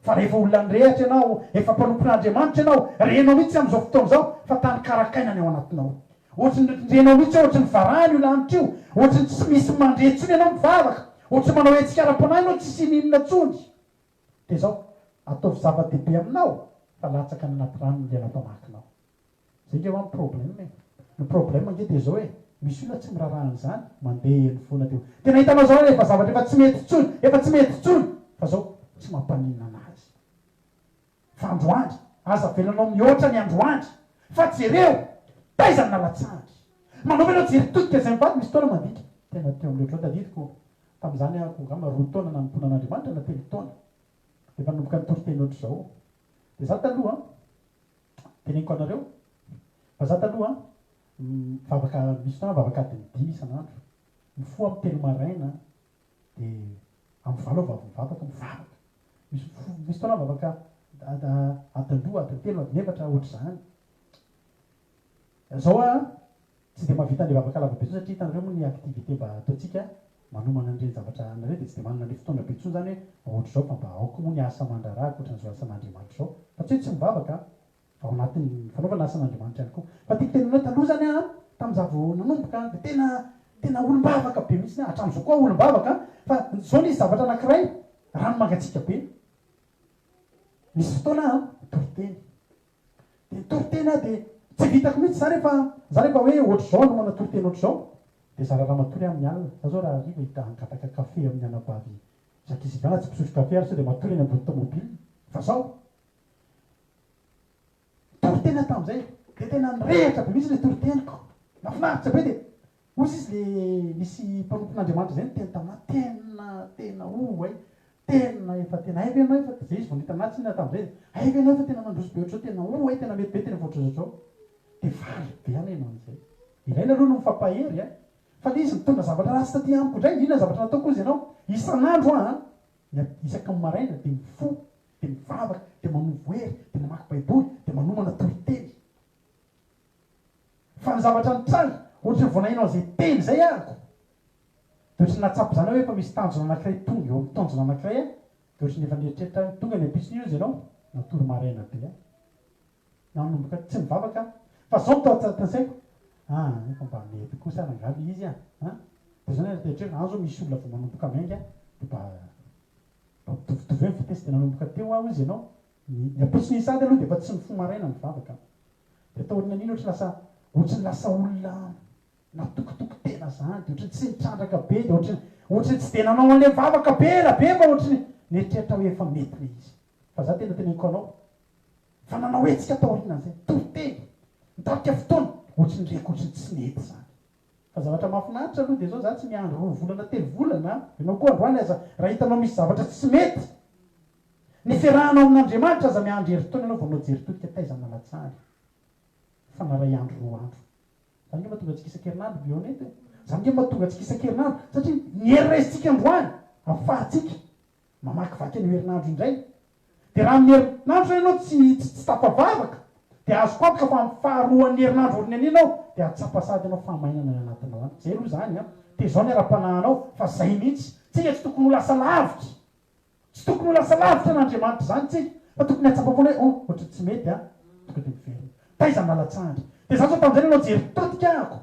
fa rehefa olona nyrehatra ianao efa mpanompon'andriamanitra ianao renao mihitsy am'izao fotoana zao fa tany karakainany ao anatinao ohatrany renao mihitsy ohatrany varahany io lanitra io ohatrany tsy misy mandretsony ianao mivavaka ohatrany manao etsika ara-panahy ianao tsy sininona tsony dia zao ataovy zava-dehibe aminao fa latsaka ny anaty rano lela-pamakinao zay nge hoany problème ny problème nge dia zao hoe misy olona tsy mirarahany zany mandeha eny foana teo tena hitanao zao efa zavatra efa tsy mety tsony efa tsy mety tsony fa zao tsy mampaninana anazy fa androandry aza velanao mihoatra ny androandry fa jereo taiza ny nalatsahany manao venao jeritodika zay mivady misy taona mandika tena teo am'leotrao tadidiko tam'izany ako ngama roa taona nanomponan'andriamanitra na telo taona efa nanomboka nytoriteny ohatr' zao dia za taloha teneniko anareo fa za taloha vavaka misy fotoana vavaka adiny 5 isan'andro mifoa amin'ny telo maraina dia amin'ny valo vavy mivavaka mivavaka misy fotoana vavaka adiny 2 adiny 3 adiny 4 ohatr' zany zao a tsy dia mahavita an'le vavaka lava be tsony satria hitanareo moa ny activité mba ataotsika manomana an'ireny zavatra anareo dia tsy dia manana le fotoana be tsony zany hoe ohatr' zao fa mba aoko moa ny asa mandrarahako ohatran'izao asan'andriamanitra zao fa tsy hoe tsy mivavaka fa ao anatin'ny fanaovana asan'andriamanitra ihany koa fa tiako teninao taloha zany a tam'izavo nanomboka dia tena olombavaka be mihitsy hatramin'izao koa olombavaka fa zao nisy zavatra anankiray rano mangatsika be misy fotoana toriteny dia toriteny a dia tsy vitako mihitsy za rehefa hoe ohatr' zao no manatoriteny ohatr' zao dia za raha matory amin'ny alina za zao raha riva hitangataka kafe amin'ny anabavy zakizy ivana tsy mpisotro kafe ary sao dia matory eny ambony tomobily fa zao toritena tam'izay dia tena nirehatra be mihitsy le toriteniko mafinaritra be dia ozy izy le misy mpanompon'andriamanitra zay ny teny tamina tena tena efa tena aiva ianao efa zay izy vao nitanatsy ina tam'izay aiva ianao efa tena mandroso be ohatr'zao tena tena mety be tena voatr'zao dia valy be ana ianao an'izay ilaina aloha no mifampahery a fa le izy mitondra zavatra rasy taty amiko indray inona zavatra nataoko izy ianao isan'andro isaka ny maraina dia mifo dia mivavaka dia manovo hery dia mamaky baiboly dia manomana toriteny fa ny zavatra nitray ohatrany voanainao zay teny zay ahako dia ohatrany natsapy zany hoe efa misy tanjona anankiray tonga eo amin'ny tanjona anankiray a dia ohatrany efa nieritreritra tonga ny ampisiny io izy ianao natory maraina be a nanomboka tsy mivavaka fa zao mitao atsatansaiko efa mba mety kosa nangaly izy a dia zany tehitreritra zao misy olona vao manomboka mainga dia mba mitovitovy hoe ny vitesy dia nanomboka teo aho izy ianao ny aposiny sady aloha dia efa tsy mifomaraina mivavaka dia atao ohatrany an'iny ohatrany lasa olona natokotoko tena zany dia ohatrany tsy nitrandraka be dia ohatrany tsy dia nanao an'le mivavaka be elabe fa ohatrany nieritreritra hoe efa mety le izy fa za tena teneniko anao fa nanao hoe tsika taoriana zay toroteny mitarika fotoana ohatrany reko ohatrany tsy mety zany fa zavatra mahafinaritra aloha dia zao za tsy miandro 2 volana 3 volana ianao koa androany aza raha hitanao misy zavatra tsy mety ny fiarahanao amin'Andriamanitra aza miandro herintaona ianao vao anao jeritodika taiza malatsary fa na ray andro 2 andro zany nge mahatonga antsika isan-kerinandro bionety zany nge mahatonga antsika isan-kerinandro satria ny herinraisitsika androany afahantsika mamaky vaky ny herinandro indray dia raha amin'ny herinandro zany ianao tsy tapavavaka dia azo koapika fa faharoan'ny herinandro oriny aninao dia atsapasady ianao fahamainana ny anatinao any zay aloha zany a dia zao ny ara-panahanao fa zay mihitsy tsika tsy tokony ho lasa lavitra tsy tokony ho lasa lavitra n'Andriamanitra zany tsika fa tokony atsapafona hoe ohatra tsy mety a tokony miverina taiza nalatsandry dia zany zao tamin'izay anao jery todika ako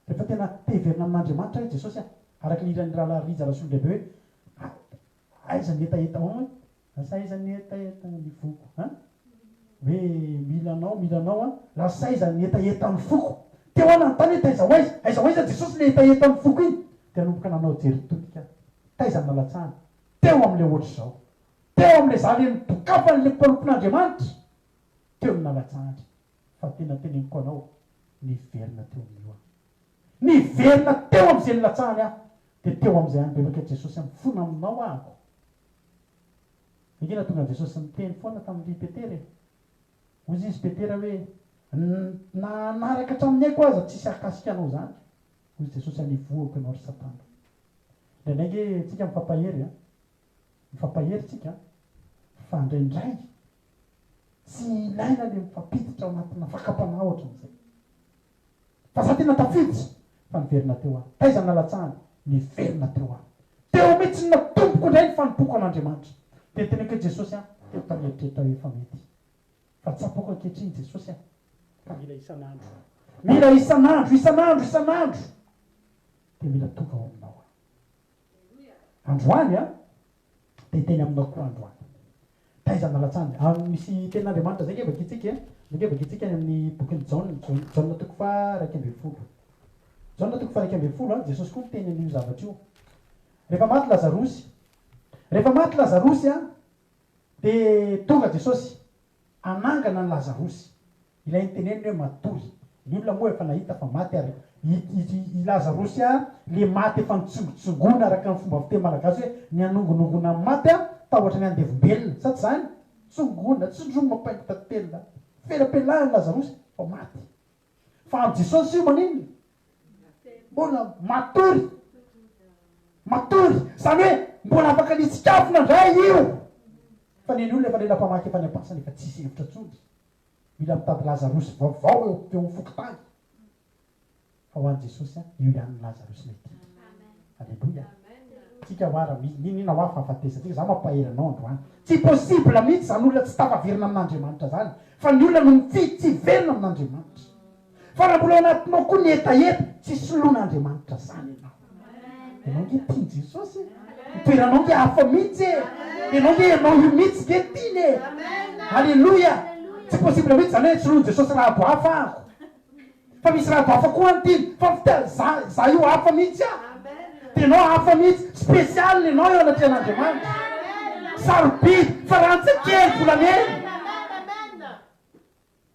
rehefa tena tehiverina amin'Andriamanitra hoe Jesosy a araka nirany rahalariza raha solondehibe hoe aiza ny etaeta lasa aiza ny etaeta ny foko a hoe milanao a lasa aiza ny etaeta ny foko teo anantany hoe taiza hoaiza Jesosy le etaeta ny foko iny dia anomboka nanao jery todika taiza nalatsandry teo amin'le ohatry zao teo amin'le zany nitokafany le mpalompon'Andriamanitra teo ny nalatsandry fa tena teneniko anao niverina teo amin'io niverina teo amin'izay nilatsahany aho dia teo amin'izay any bebaka Jesosy mifona aminao ahako ekena tonga Jesosy miteny foana tamin'y Petera ozy izy Petera hoe nanaraka hatramin'ny aiko aza tsisy akasika anao zany ozy Jesosy anivoako ianao ry Satana ndraindraiky tsika mifampahery tsika fa ndraindray tsy ilaina le mifampiditra ao anatina fakapana ohatran'izay fa za tena tafiditsy fa niverina teo any taiza nalatsahany niverina teo any teo mihitsy natomboko indray ny fanompoko an'Andriamanitra dia teneko Jesosy a teo tamieritreitra hoe efa mety fa tsapoko ankehitriny Jesosy a ka mila isan'andro dia mila tonga ao aminao androany a dia teny aminao koa androany taiza nalatsany misy tenin'Andriamanitra zay ngevakitsika amin'ny bokin'ny Jaona toko fa 1:12 Jaona toko fa 1:12 Jesosy koa miteny an'io zavatra io rehefa maty Lazarosy a dia tonga Jesosy anangana ny Lazarosy ilay niteneniny hoe matory ny olona moa efa nahita fa maty ary i Lazarosy a le maty efa nitsongotsongona araka ny fomba fiteny malagasy hoe ny anongonongona amin'ny maty a tahotra ny andevombelona sa tsy zany tsongona tsindromo mampaingo tatelona felapelahany Lazarosy fa maty fa amin'ny Jesosy io manino mbola matory zany hoe mbola afaka nitsikafona ndray io fa neny olona efa lela-pamaky efa ny ampasany efa tsisy hevitra tsondry mila mitady Lazarosy vaovao eo teo amin'ny fokotany fa ho an'i Jesosy a io ihany Lazarosy mety alleloia tsika hoara nina ho afahafatesatsika za mampahery anao androany tsy possible mihitsy zany olona tsy tafaverina amin'Andriamanitra zany fa ny olona no mifidy tsy verina amin'Andriamanitra fa raha mbola anatinao koa ny etaeta tsy soloan'Andriamanitra zany ianao nge tiany Jesosy toeranao nge hafa mihitsy ianao nge ianao io mihitsy nge tiany alleloia tsy possible mihitsy zany hoe soloany Jesosy raha abo hafa ahako fa misy raha abo hafa koa anytiny fa za io hafa mihitsy dia ianao hafa mihitsy spesialy ianao eo anatrehan'Andriamanitra sarobidy farantsakely volamena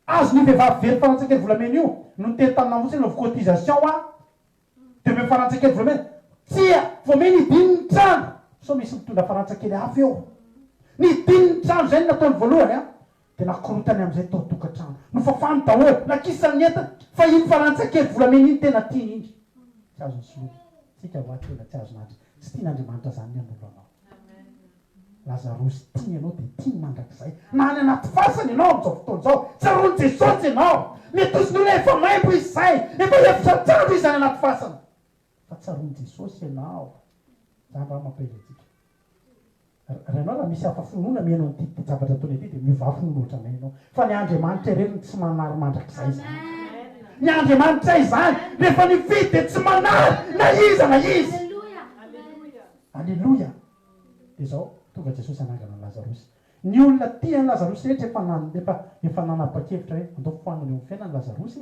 azo ny vehivavy very farantsakely volamena io no niteny tamina fotsiny la cotisation a dia me farantsakely volamena tsia vao me nidiny trano so misy mitondra farantsakely hafa eo nidiny trano zay ny nataony voalohany a dia nakorotany amin'izay tao tokantrano no fafany daholo nakisany enta fa iny farantsakely volamena iny tena tiany iny tsy azo ny solo tsika hoatena tsy azo nandry tsy tian'Andriamanitra zany ny anolo anao Lazarosy tiany ianao dia tiany mandrakizay na any anaty fasany ianao amin'izao fotoana izao tsaroany Jesosy ianao mety ozy ny olona efa maimbo izy zay efa efitra trano izy any anaty fasany fa tsaroany Jesosy ianao zany raha mampaherintsika raha ianao raha misy hafa fonona mihainao nyty zavatra ataony aty dia miovafonona ohatranay ianao fa ny Andriamanitra ireny tsy manary mandrakizay zany ny Andriamanitra izany rehefa nifidy dia tsy manary na izy alleloia dia zao tonga Jesosy anangana Lazarosy ny olona tiany lazarosy rehetra efa nanapa-kevitra hoe andao foanany eo fiainany lazarosy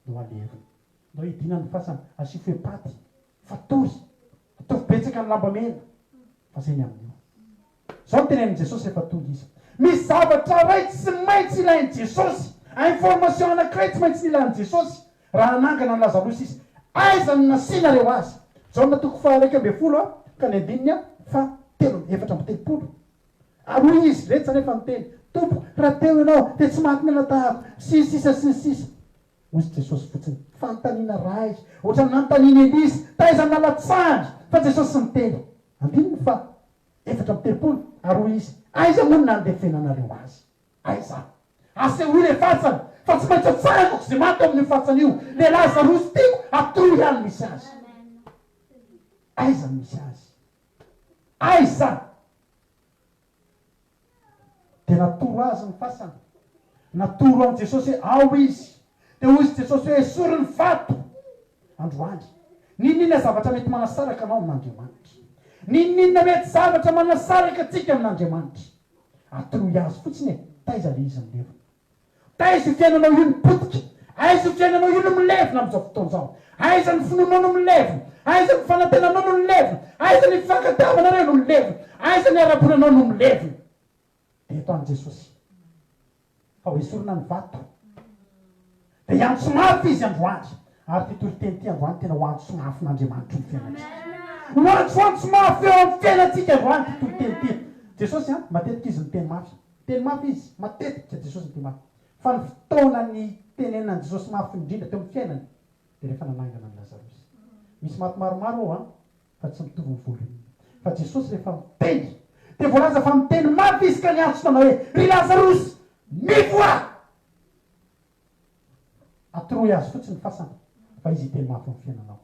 no aleviny ndao idinany fasana asifo epaty fatory ataovy betsaka ny lambamena fa zay ny amin'io zao nytenenin' jesosy rehefa tonga izy misy zavatra ray tsy maintsy ilainy jesosy information anankiray tsy maintsy nilainy jesosy raha anangana ny lazarosy izy aizany nasiana reo azy zao natoko fa 1:10 ka ny andininy fa 4:70 aroa izy retsa rehefa niteny tompo raha teo ianao de tsy maty melatahako sisisa ozy jesosy fotsiny fantaniana raha izy ohatra nanontaniana Elisy taiza nalatsandry fa jesosy niteny andininy fa 4:70 aroa izy aiza moa nandefenanareo azy aiza asehoy le fatsany fa tsy maintsy atsangoko zay maty amin'ny fatsany io le lazarosy tiako atoro ihany misy azy aiza misy azy aiza de natoro azy ny fasana natoro an' jesosy hoe ao izy de ozy jesosy hoe esory ny fato androany ninina zavatra mety manasaraka anao amin'Andriamanitra ninina mety zavatra manasaraka atsika amin'Andriamanitra atoroy azy fotsiny taiza le izy milevina taiza io fiainanao io nipotika aiza io fiainanao io no milevina am'izao fotoan'izao aiza ny finoanao no milevina aiza ny fanantenanao no milevina aiza ny fankadavanareo no milevina aiza ny arabonanao no milevina de eto an' jesosy fa ho esorina ny vato de iantso mafy izy androany ary tytoriteny ty androany tena hoantso mafy n'Andriamanitra ny fiainatsika hoantso mafy eo amin'ny fiainatsika androany tytoriteny ty jesosy matetika izy miteny mafy izy matetika jesosy miteny mafy fa ny fotoana ny tenenan' jesosy mafy indrindra teo amin'ny fiainany de rehefa nanangana ny lazarosy misy maty maromaro ao fa tsy mitovy ny volony fa jesosy rehefa miteny de voalaza fa miteny mafy izy ka niantso tanao hoe ry lazarosy mivoa atoroy azy fotsiny fasana fa izy iteny mafy amin'ny fiainanao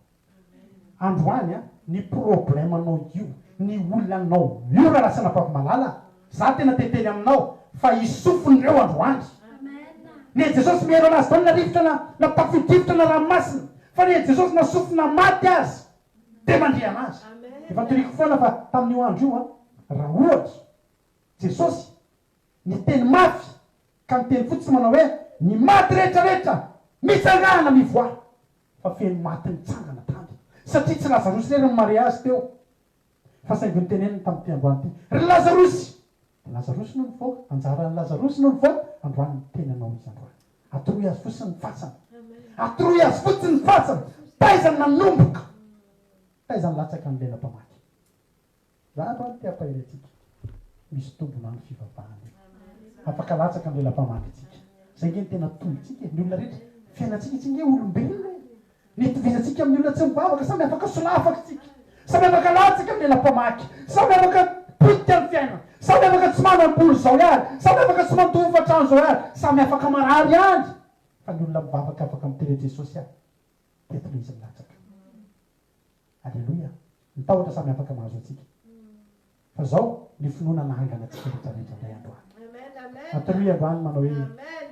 androany ny problemanao io ny olonanao io raha lasa napavy-malala za tena teteny aminao fa isofon'ireo androany ne jesosy mihaino anazy dao narivotra napafidivitra na ranomasina fa ne jesosy nasofona maty azy de mandriana azy efa toriko foana fa tamin'io andro io raha ohatra jesosy ny teny mafy ka miteny fotsiny manao hoe ny maty rehetrarehetra mitsangana mivoa fa feno maty mitsangana tany satria tsy lazarosy rery ny mariazy teo fa saingy nyteneniny tamin'ity androany ty ry lazarosy no nivoaka anjaran'ny lazarosy no nivoaka androany miteny anao izy androany atoroy azy fotsiny ny fatsana atoroy azy fotsiny ny fatsana taizany nanomboka taizany latsaka ny lela-pamaky za androany ty ampahirytsika misy tombona ny fivavahany afaka latsaka ny lela-pamaky tsika zay nge ny tena tolontsika ny olona rehetra fiainatsika tsy nge olombelona nitovizatsika amin'ny olona tsy mivavaka samy afaka solafaka tsika samy afaka latsaka amin'ny lela-pamaky samy afaka potika ny fiaina samy afaka tsy manam-boly zao ihany samy afaka tsy mandovatrano zao ihany samy afaka marary ihany fa ny olona mivavaka afaka miteny jesosy ihany tetolo izy milatsaka alleloia nitahotra samy afaka mahazo atsika fa zao ny finoana nahangana atsika rehetrarehetra ndray androany atoroy androany manao hoe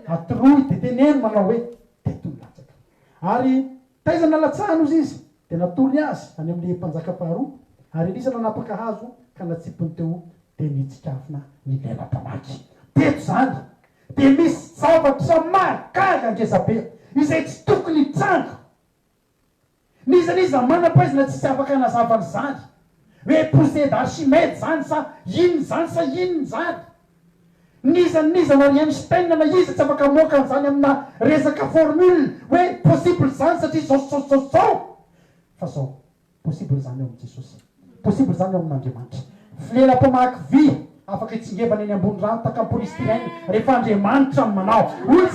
atoroy de teneno manao hoe tetolo latsaka ary taiza nalatsahany ozy izy de natoly azy any amin'le mpanjaka faharoa ary elisa nanapaka hazo ka natsipony teo de nitsikafina ny lela-pamaky teto zany de misy zavatra mahagaga ngezabe izay tsy tokony hitsanga nizaniza manam-paizina tsy afaka hanazavany zany hoe posé d'Archimède zany sa inony zany nizana ry Einstein na izy tsy afaka moka an'izany amina resaka formule hoe possible zany satria zao fa zao possible zany eo amin'ny jesosy possible zany eo amin'Andriamanitra filela-pamaky vy afaka itsingevana eny ambony rano taka polystyrène rehefa Andriamanitra manao olo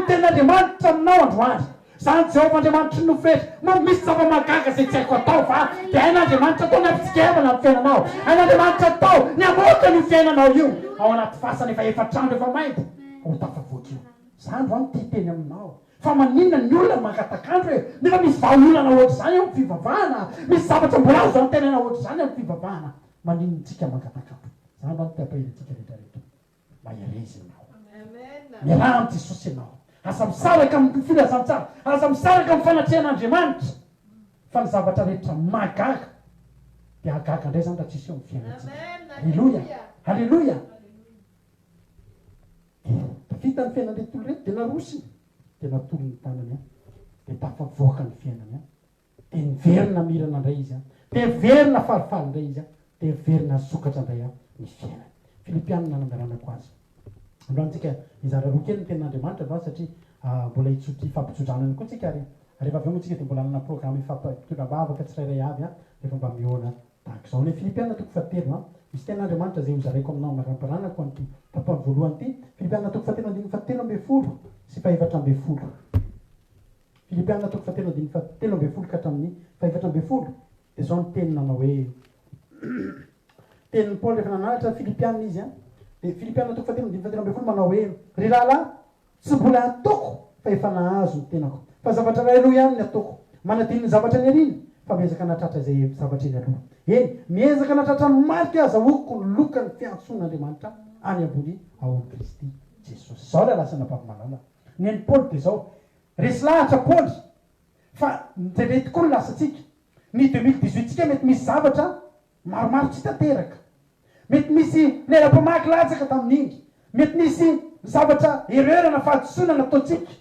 ten'Andriamanitra aminao androany zany Jehovah Andriamanitra nofretra no misy zava-magaga zay tsy haiko atao fa de hain'Andriamanitra atao ny ampitsikevana ny fiainanao hain'Andriamanitra atao ny amoaka ny fiainanao io ao anaty fasana efa efatrandro efa mainty ho tafavoaka io zany androany ty teny aminao fa maninona ny olona mangatakandro hoe nefa misy vahaolana ohatry zany eo amin'ny fivavahana misy zavatra mbola azo zany tenena ohatry zany amin'ny fivavahana maninona tsika mangatakandro zany androany ty ampahirintsika rehetrarehetra maherezy ianao miaraha amin'ny jesosy ianao aza misaraka amin'ny filazantsara aza misaraka amin'ny fanatrehan'Andriamanitra fa ny zavatra rehetra magaga de agaga indray zany raha tsisy eo amin'ny fiainatsika alleloia hitany fiainan'retolo rety dia narosiny dia natolo ny tanany dia tafavoaka ny fiainany dia niverina mirana indray izy dia verina falifaly indray izy dia verina sokatra indray ny fiainany. Filipianina namiaranako azy androantsika izara roa kely ny tenin'Andriamanitra va satria mbola itsotry fampitsodranany koa tsika ary rehefa avy eo moa tsika dia mbola nana programme ifampitondram-bavaka tsirairay avy rehefa mba mihoana tahaka izao. Ny Filipianina toko fahatelo misy tenin'Andriamanitra zay hozaraiko aminao marampiranako an'ity tapany voalohany ity. Filipianina toko fahatelo andiny fahatelo amby folo sy fahefatra amby folo. Filipianina toko fahatelo andiny fahatelo amby folo ka hatramin'ny fahefatra amby folo dia zao ny teny nanao hoe tenin'ny Paoly rehefa nanaratra Filipianina izy dia Filipianina toko fahatelo andiny fahatelo amby folo manao hoe ry rahalahy tsy mbola ataoko fa efa nahazo ny tenako fa zavatra ray aloha ihany ny ataoko manadiny ny zavatra ny ariny fa miezaka natratra zay zavatra eny aloha. Eny miezaka natratra ny marika azahoako ny lokany fiantson'Andriamanitra any ambony ao Kristy Jesosy. Zao lasa napavamalala ny Paoly dia zao resy lahatra Paoly fa nitendray tokoa ny lasatsika ny 2018 tsika mety misy zavatra maromaro tsy tanteraka, mety misy lelam-pamaky latsaka tamin'ingy, mety misy zavatra erreur na fahadisoana nataotsika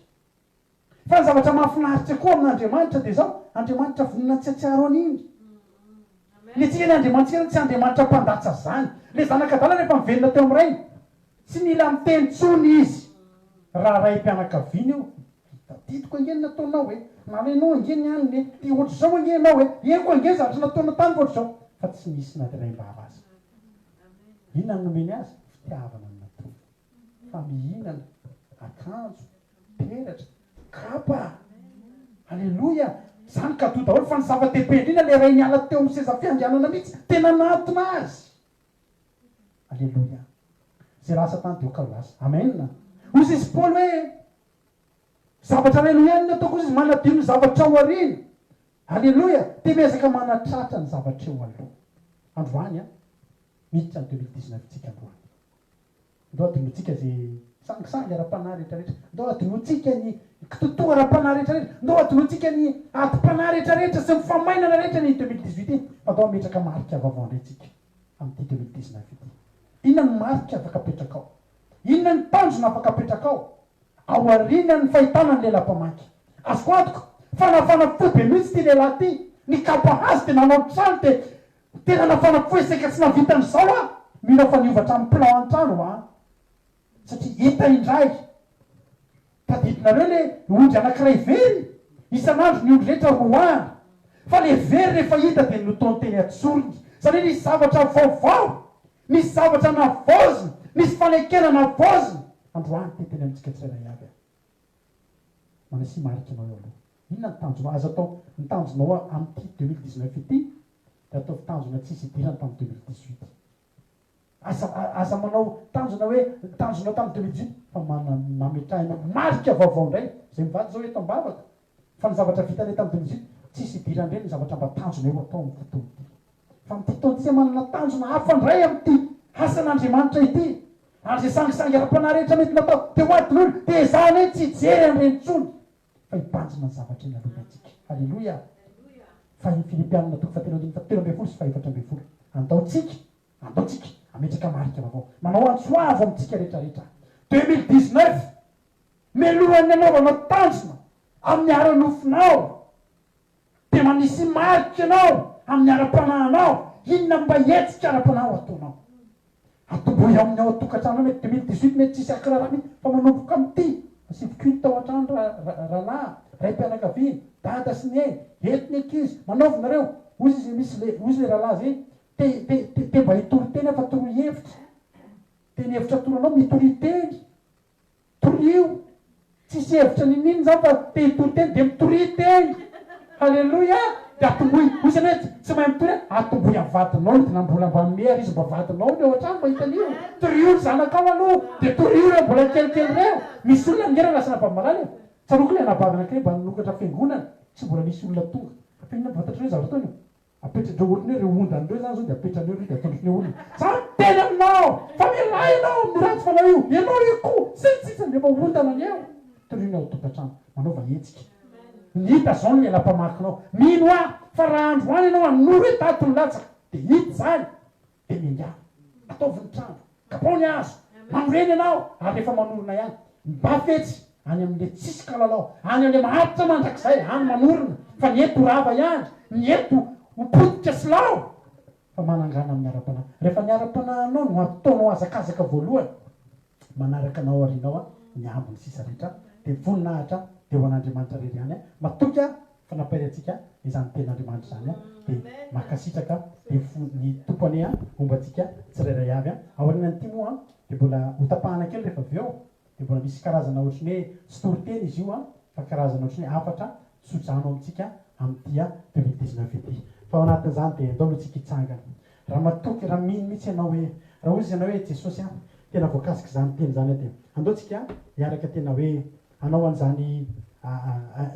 fa ny zavatra mahafinaritra koa amin'Andriamanitra dia zao Andriamanitra vonina tsiatsiaro an'iny. Ny tsika ny Andriamanitra tsy Andriamanitra mpandatsa zany. Le zanakadala rehefa mivelona teo amin'irainy tsy mila miteny tsony izy raha ray mpianakaviana eo titiko angeny nataonao hoe nalenao angeny any ty ohatry zao angenao hoe eko angeny zavatra nataona tany ohatry zao fa tsy misy nadiray-mbava azy. Inona nomeny azy? Fitiavana ny natoy, famihinana, akanjo, peratra, kapa. Alleloia. Zany ka do daholo fa ny zava-dehibe indrindra le ray niala teo amin'ny seza fiandianana mihitsy tena natona azy. Alleloia. Zay lasa tany dia ka lasa. Amen. Ozy izy Paoly hoe zavatra ray aloha ihany ny ataoko izy manadio ny zavatra ao arina. Alleloia. Dia miezaka manatratra ny zavatra eo aloha. Androany miditra ny 2019 tsika androany. Ndao adinotsika zay sangisangy ara-panahy rehetrarehetra. Ndao adinotsika ny kitotoa ara-panahy rehetrarehetra. Ndao adinotsika ny adi-panahy rehetrarehetra sy mifamainana rehetra ny 2018 iny. Fa ndao ametraka marika vaovao indraytsika amin'ity 2019 ity. Inona ny marika afaka apetraka ao? Inona ny tanjona afaka apetraka ao? Ao arina ny fahitana ny lelam-pamaky. Azoko antoka fanafana be mihitsy ty lehilahy ty. Ny kapa hazy dia nanao trano dia tena nafana foeseka tsy navitan'izao mila fa niovatra amin'ny plan an-trano satria hita indray tadidinareo le ondry anankiray very isan'andro ny ondry rehetra roana fa le very rehefa hita dia notaony teny atsoriny satria nisy zavatra vaovao, misy zavatra navoziny, misy fanekena navoziny. Androany teteny amintsika tsirairay avy manasy marikinao eo aloha. Inona ny tanjonao azo atao ny tanjonao amin'ity 2019 ity dia atao fitanjona tsisy idirana tamin'ny 2018. Aza manao tanjona hoe tanjonao tamin'ny 2018 fa mametrahinao marika vaovao indray zay mivady zao eto am-bavaka fa ny zavatra vitany tamin'ny 2018 tsisy idirana ireny ny zavatra mba tanjona eo atao amin'ny fotoana ity. Fa amin'ity taontsika manana tanjona hafa indray amin'ity asan'Andriamanitra ity. Ary zay sangisangy ara-panahy rehetra mety natao dia hoatin'olo dia zany hoe tsy jery amin'ireny tsony fa hibanjina ny zavatra eny aloha antsika. Alleloia. Fa ny Filipianina toko fahatelo andiny fahatelo amby folo sy fahefatra amby folo andaotsika ametraka marika vaovao manao antsoavo amintsika rehetrarehetra 2019 melohan'ny anaovana tanjona amin'ny ara-nofinao dia manisy marika anao amin'ny ara-panahinao. Inona mba hetsika ara-panao ataonao atombohy amin'ny ao atokantrano mety 2018 mety tsisy akirara mihitsy fa manomboka amin'ity asivokiny tao an-trano rahalahy ray mpianakaviana dada sy ny ety ny ankizy manaovinareo ozy le rahalahy zay te mba hitory teny fa toroy hevitra teny hevitra toranao mitory teny torio tsisy hevitra nininy zany fa te hitory teny dia mitory teny. Alleloia. Dia atombohy ozy anao tsy mahay mitory atombohy avadinao dia nambola mba mery izy mba vadinao ny ao an-trano mba hitan'io torio ny zanakao aloha dia torio reo mbola kelikely reo. Misy olona ngera lasa nampamalaly tsaroko le anabavana kay mba nokatra fiangonana tsy mbola misy olona tonga fa inona fantatry hoe zavatra ataony apetradreo olona hoe reo ondan'ireo zany zao dia apetraneo reo dia atondrony olona zany tena aminao fa milainao miratsy fanao io ianao io koa sitsitsany rehefa ondana ny eo torio ny ao tokantrano manaova hetsika. Hita zao ny ela-pamakinao mino fa raha androany ianao anoro hoe tatony latsaka dia hita zany dia mingiana ataoviny trano kapaony azo manoreny ianao ary rehefa manorona ihany bafetsy any amin'le tsisy kalalao any am'le maharitra mandrakizay any manorina fa ny eto rava ihany ny eto hopoditra silao fa manangana amin'ny ara-pana rehefa ny ara-pananao no ataonao azakazaka voalohany manaraka anao arinao a ny ambony sisa rehetra de voninahitra de ho an'andriamanitra rery any a matoky a fanapairatsika izany ten'andriamanitra zany a de makasitraka de ny tompony a ombatsika tsirairay avy a aorinany ty moa de mbola hotapahana kely rehefa avy eo de mbola misy karazana ohatrany hoe storyteny izy io a fa karazana ohatrany hoe afatra sojano amitsika am'tya 2019 ety fa ao anatin'izany de andao alohatsika hitsangana raha matoky raha mino mihitsy ianao hoe raha ozy ianao hoe jesosy a tena voakasiky zany teny zany ate andaotsika hiaraka tena hoe anao an'izany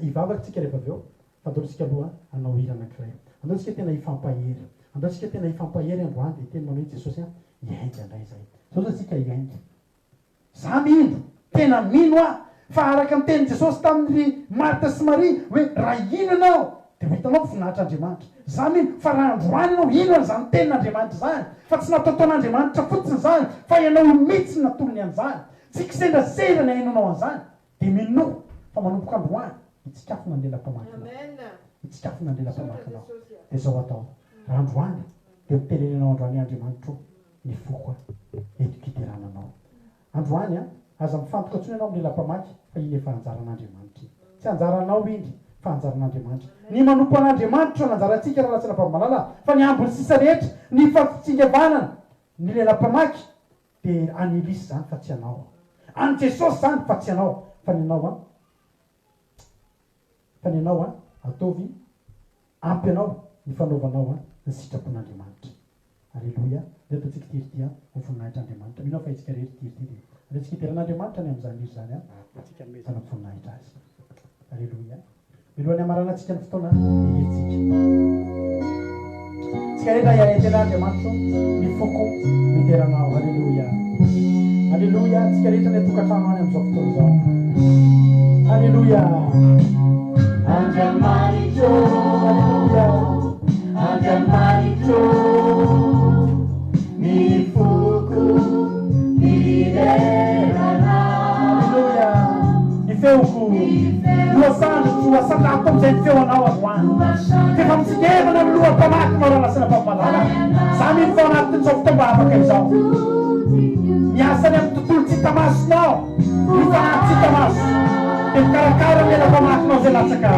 ivavatsika rehefa avy eo fa andaotsika aloha anao hira anankiray andaotsika tena hifampahery andaotsika tena hifampahery androany de teny manao hoe jesosy a hiainga andray zay zao zatsika hiainga za mino tena mino a fa araka ny teny jesosy tamin'ny marta sy maria hoe raha ino anao de ho hitanao voninahitr'andriamanitra za mino fa raha androany anao ino an'izany tenin'andriamanitra zany fa tsy nataotaon'andriamanitra fotsiny zany fa ianao mihitsy natolony an'izany tsy kisendraserany ainonao an'izany de mino fa manomboka androany hitsikafona ny lela-pamakinao hitsikafona ny lela-pamakinao de zao atao raha androany de mitelenenao androany andriamanitra ny fokoa edokiterananao androany a aza mifantoka atsony ianao amin'ny lela-pamaky fa iny efa anjaran'andriamanitra tsy anjaranao indry fa anjaran'andriamanitra ny manompo an'andriamanitra no anjarantsika raha latsina mpamalala fa ny ambony sisa rehetra ny fafitsingavanana ny lela-pamaky de any elisy zany fa tsy anao any jesosy zany fa tsy anao fa ny anao a ataovy ampy anao ny fanaovanao a ny sitrapon'andriamanitra alleloia de ataotsika tirity a hovoninahitra mino fa itsika rehetra tirity de aletsika iteran'andriamanitra ny am'izany izy zany a tsika nomezana voninahitra azy alleloia milohan'ny amaranatsika ny fotoana de hetsika tsika rehetra iaeten'andriamanitra ny foko miteranao alleloia alleloia tsika rehetra ny atokantrano any am'izao fotoana zao alleloia andriamanitro alleluia andriamanitro ny foko miterana alleluia ny feoko loasandro asalato am'izay ny feo anao androany fefa mitsikevana amin'ny loham-pamakinao raha lasana mpamalala za mino fa anatin'izao fotomba afaka izao miasany amin'ny tontolo tsy tamasonao ny fanaty tsy tamaso de mikarakara lela-pamakinao zay latsaka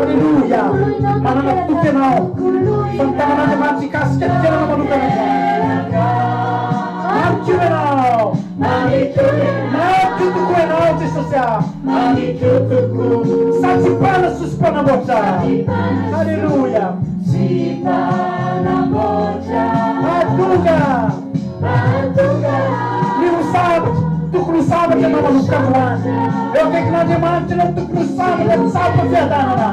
alleluia manana tototy anao fa nitanan'andriamanitra ikasika ny tenana manokana manikio ianao manikio tokoa ianao jesosy a sa tsy mpana sosy mpanamboatra alleluia matonga ny hosavatra tokony hosavatra anao manomboka androany eo akaikin'andriamanitra anao tokony hosavatra mitsaboka fiadanana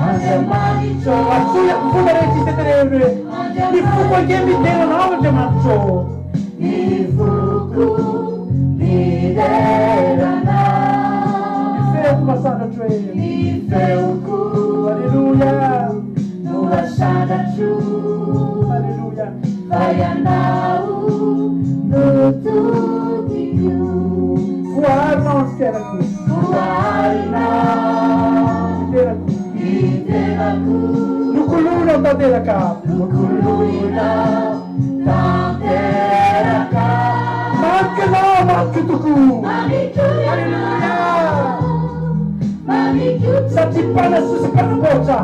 andriamanitro atsoya mifona rehetra izy teterery ny foko ange miteranao andriamanitro ny foko miterana ny feoko masandatro e ny feoko alleluia no masandatro alleluia fa ianao no tokiko voarinao ny fiterako nukuluna tanteraka mankenao mankituku satria mpana sosy mpanamboatra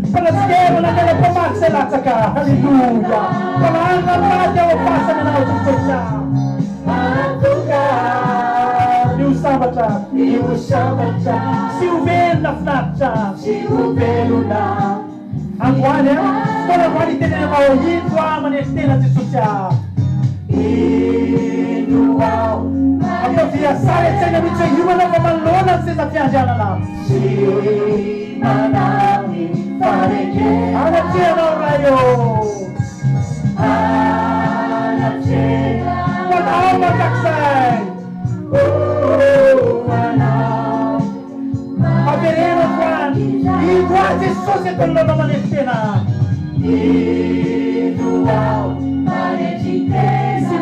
mpanatsikevana lela-pamaky zay latsaka alleluia mpanahana mady ao afasany anao tokotoka matonga ny hosambatra sy hovelona finaritra sy hovelona androany a fona androany itenenanao ino a maneritena jesosy a ino ao atavia sary atsaina mihitsy hoe io manao fa manolona ny seza fiandrianana sy manamy fareke anatrianao raha io anatrena manao matakizay averena androany ino a jesosy atolonao maneritena ino ao maneritena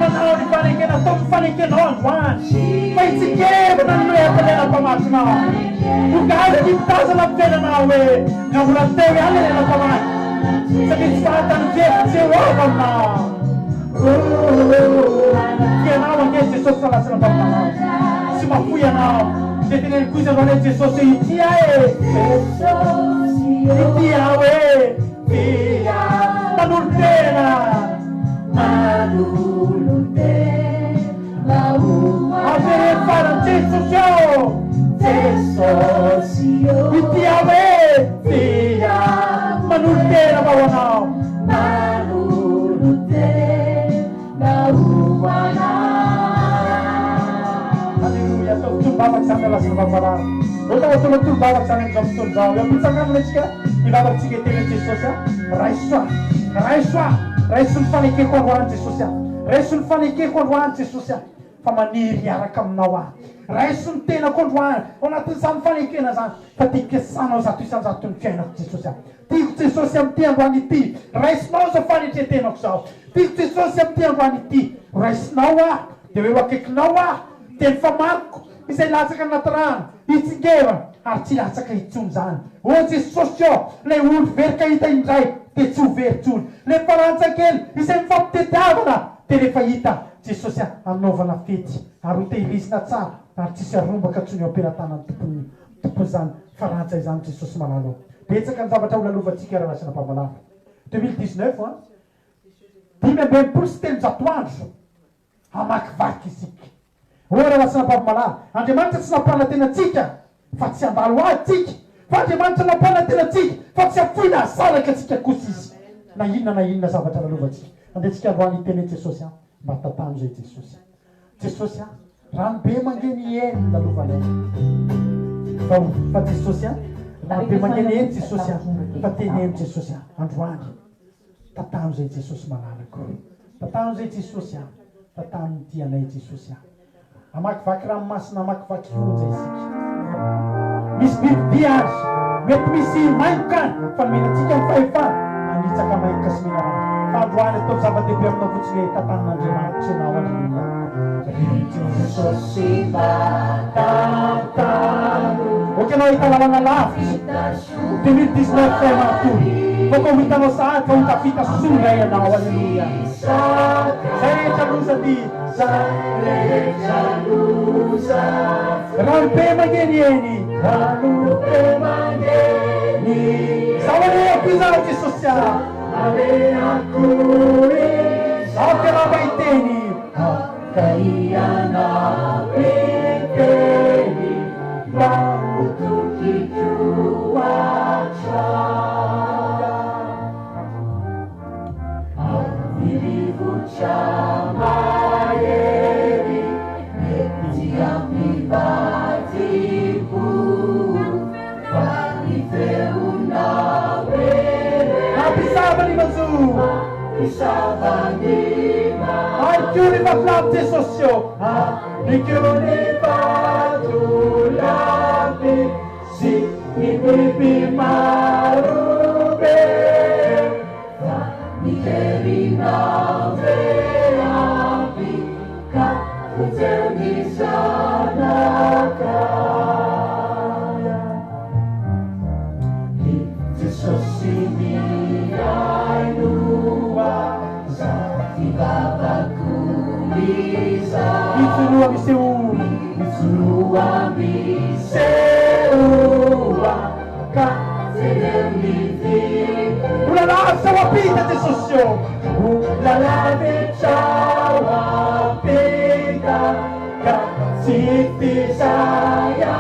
atao mifanekenao androany fa itsikevana ny hoe ampalenampamakinao ogazy kitazana ampenanao hoe namorateo ihany lenampamaky satria tsy fahatany vevitsy eo ava aminao tianao ange Jesosy salasana mpaminanao tsy mafoy anao de teneny koizy anao le Jesosy itia itia hoe tia manolo tena avere farany Jesosy itia hoe tia manolo tena vao anao Haleluya, tolobavaka zany alasana vavarara ohatana tolobavaka zany am'izao fotoana zao ampitsakana antsika ivavakantsika tena Jesosy raiso ny fanekeko androany Jesosy raiso ny fanekeko androany Jesosy fa maniry araka aminao raiso ny tenako androany ao anatin'izany fanekena zany fa tiako kesanao zato isanjato ny fiainako Jesosy tiako Jesosy am'ty androany ity raisinao zao fanetretenako zao tiako Jesosy am'ty androany ity raisinao de hoe akaikinao teny famakiko izay latsaka anaty rano itsingevana ary tsy latsaka itsony zany o Jesosy le olo verika hita indray de tsy ho veritsony le farantsakely izay mifampitediavana de rehefa hita Jesosy anaovana fety ary hotehirizina tsara ary tsisy arombaka tsony eo ampelantanany tompony zany farantsay zany Jesosy manalo betsaka ny zavatra holalovantsika raha lasina mpamalava 2019 5 sy telonjato andro amakivaky isika raha lasina mpamalava Andriamanitra tsy nampanatenatsika fa tsy andalo atsika fa Andriamanitra nampanatenatsika fa tsy afoina asalaka atsika kosa izy na inona zavatra lalovantsika andehantsika androany iteny Jesosy mba tatano zay Jesosy ranobe mangeny eny lalovanay fa Jesosy ranobe mangeny eny Jesosy fa teneny Jesosy androany tatano zay Jesosy malalako tatano zay Jesosy tatano tianay Jesosy amakivaky ranomasina amakivaky onja isika misy bibibi azy mety misy mainokany fa menatsika ny fahefana manitsaka mainika sy mena rano fa androany atao zava-dehibe aminao fotsiny hoe tatan'Andriamanitra ianao aleluia Jesosy matatano okanao hitalalana lavitra 2019 fay matory foko hitanao sahady fa hotafita sola ianao aleluia zay rehetra lozany ranobe mangeny eny ranobe mangeny zavaneako izao Jesosy aleako aokanao iteny akaiana iteny maotokitoatra avirivotra mahery mety amivadiko fa nifeona Pisavani mazu Pisavani Archiuni fatlapte sosio Archiuni fatlapte Si Nipipi marube Nikerina veapi Ka Uteni sanaka Sosimi ainua Zati babakuliza Itsurua miseua Kateremiti Ulala sawapita te sosio Ulala sawapita Kasiti saya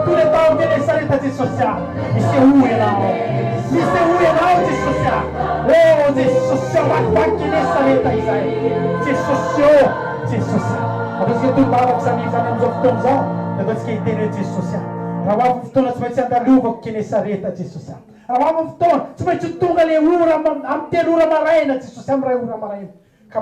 Tous les temps que les salles étaient sociales Ici où est là Jesosy oh Jesosy vakivaky les salles étaient Jesosy Avisika tolobavako zany zany am'izao fotoana zao nataontsika hiteny Jesosy raha hoavy fotoana tsy maintsy andalovako kene sareta Jesosy raha hoavy fotoana tsy maintsy tonga le ora amin'ny telo ora maraina Jesosy amin'ny ray ora maraina ka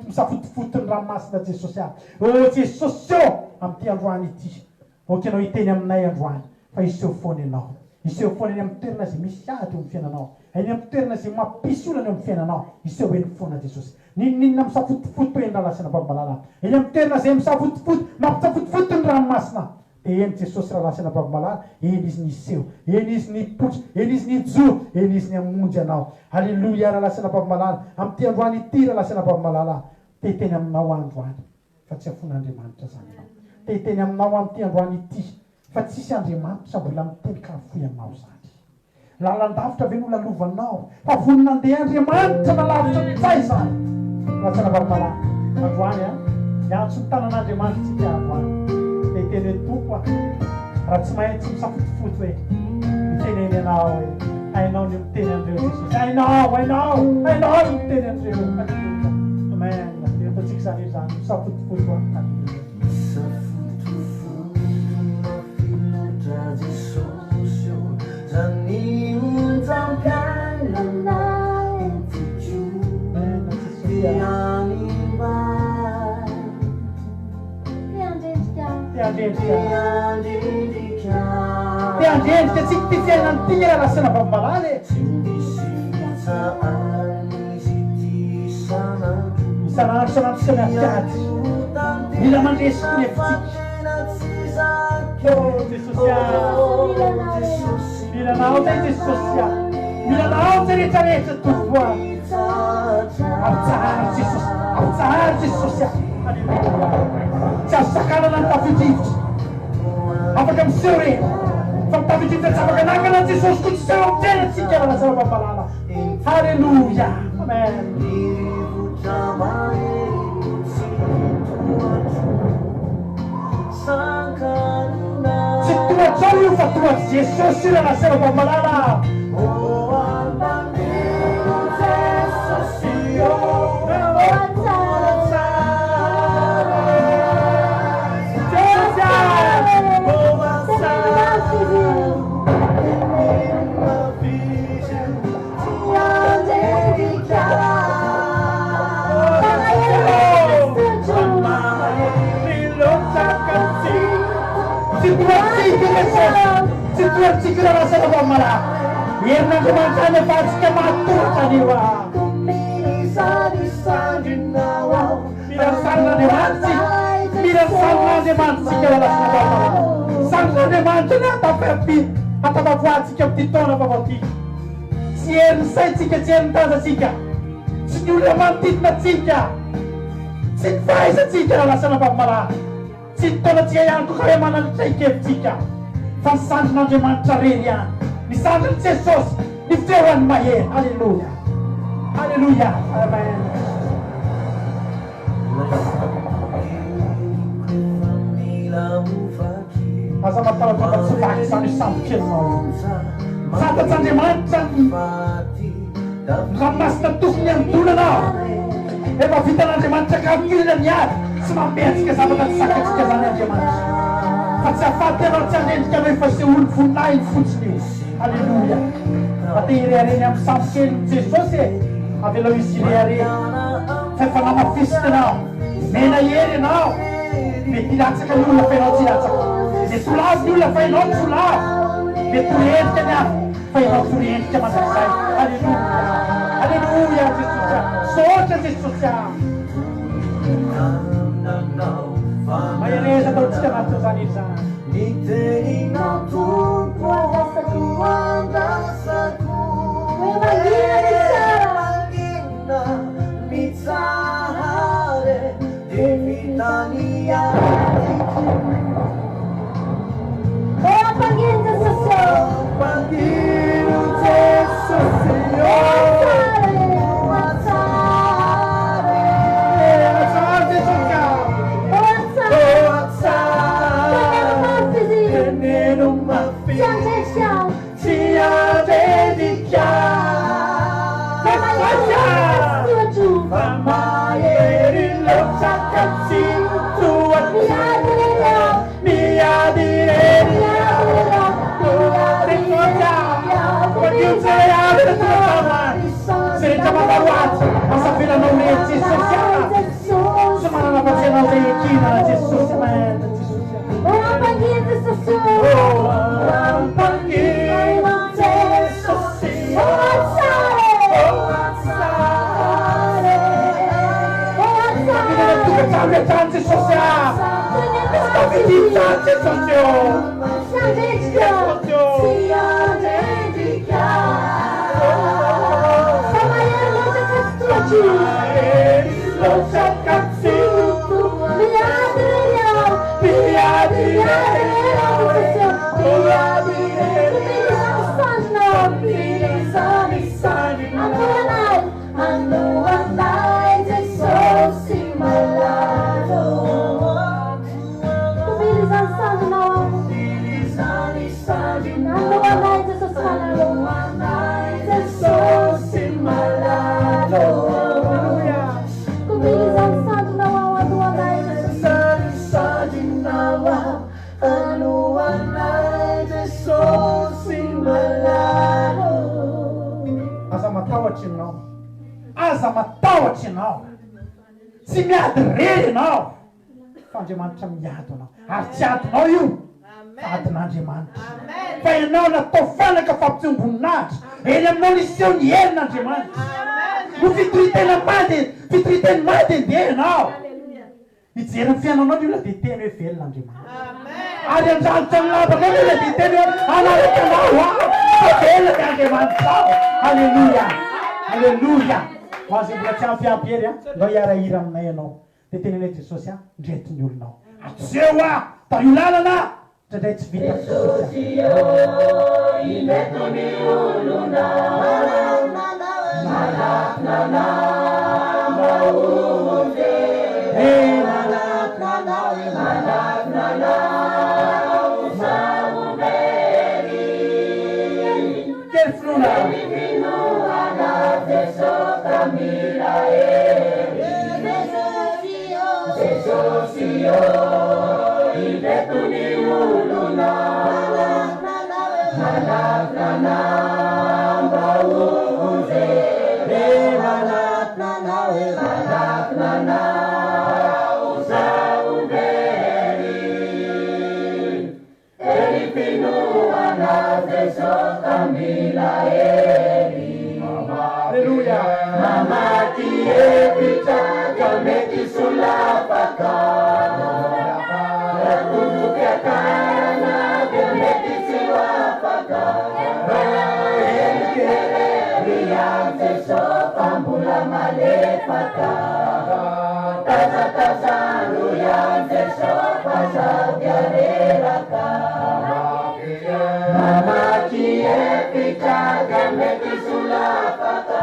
misafotifotony ranomasina Jesosy oh Jesosy amin'ity androany ity okanao hiteny aminay androany fa iseho foana ianao iseho foana eny amin'ny toerana zay misy ady eo amin'ny fiainanao, eny amin'ny toerana zay mampisy olana eo amin'ny fiainanao, iseho eny foana Jesosy. Ninninona misafotofoto eny rahalasana babamalala, eny amin'ny toerana zay misafotofoto mampisafotofoto ny ranomasina, dia eny Jesosy rahalasana babamalala, eny izy ny iseho, eny izy ny potra, eny izy ny joro, eny izy ny amonjy anao. Halleloia rahalasana babamalala, amin'ity androany ity rahalasana babamalala, teteny aminao androany fa tsy afon'Andriamanitra zany ianao, teteny aminao amin'ity androany ity fa tsisy Andriamanitra mbola miteny karafoy aminao zany. Lalandavitra ve no lalovanao fa vonona andeha Andriamanitra nalavitra mitsay zany. Rahalasana babamalala androany miantso ny tanan'Andriamanitra tsika androany, teteny hoe tompo raha tsy maintsy misafotofoto hoe miteneny anao hoe hainao ny miteny andreo Jesosy, hainao ny miteny andreo. Amen. Ataontsika zany io zany misafotofoto Tiandendrika tsika ty fiainany ty rahalasana babamalala isanandro sanandro sy miafikady mila mandresy nefitsika Jesosy milanao zay Jesosy milanao zay rehetrarehetra tompo avitsahary Jesosy, avitsahary Jesosy. Tsy azo sakanana ny tafidrivitra afaka miseho reny fa mitafidrivitra tsy afaka nakana Jesosy ko tsy seho amitsena tsika rahalasana babamalala. Halleluia, amen. Tsy tohatrao io fa tohatry Jesosy rahalasana babamalala. Situasi rahalasana babamalala herin'Andriamanitra any afahantsika mahatoratra anio mila sanon'Andriamanitsika rahalasana babamalala, sanon'Andriamanitra ny atapavoatsika amin'ity taona vavaty. Tsy herin'ny saitsika, tsy herin'ny tanjatsika, tsy ny olona manodidina atsika, tsy ny fahaizatsika rahalasana babamalala, tsy ny taonatsika ihany koa hoe mananitraikevitsika fa ny sandrin'Andriamanitra rery ihany, ny sandrin'i Jesosy, ny fiteohan'ny mahery. Halleluia, halleluia, amen. Aza matalatra tsy vaky zany sambokelinao fantats'Andriamanitra ny ranomasina tokony anodonanao efa vitan'Andriamanitra kalkilina miady tsy mampiantsika zavatra tsy sakatsika zany Andriamanitra fa tsy afaty anao tsy handendrika anao efa se olo voninahiny fotsiny io. Halleluia, atehirehareny amin'ny sambokeliny Jesosy avelao izy irehare fa efa namafisika anao mena hery anao mety ilatsaka ny olona fa ianao tsy ilatsaka, mety holavo ny olona fa ianao tsy holavo, mety hoendrika ny azy fa ianao tsy hoendrika mandrakizay. Halleluia, halleluia Jesosy, sotra Jesosy. Mahereza ataontsika anaty zany izy zany. Niteninao tompo andasako mangina mitsahare de vitania pangino Jesosy, pangino Jesosy, Jesosy Stabilizzate Dio aza matahotra ianao tsy miady rery ianao fa Andriamanitra miady anao ary tsy adinao io fa adin'Andriamanitra fa ianao natao fanaka fampitsomboninaitra eny aminao niseho ny herin'Andriamanitra no fitoritena mady andeha ianao hijery ny fiainanao io la dia teny hoe velon'Andriamanitra ary andralitra ny lavaka io la dia teny hoe anaraka anao fa velona ny Andriamanitra halleluja halleluja ho azy mbola tsy ampiampihery ndao hiarahira aminay ianao dia teny anay Jesosy ndreto ny olonao atseo da io lalana indraindray tsy vita indreto ny olonao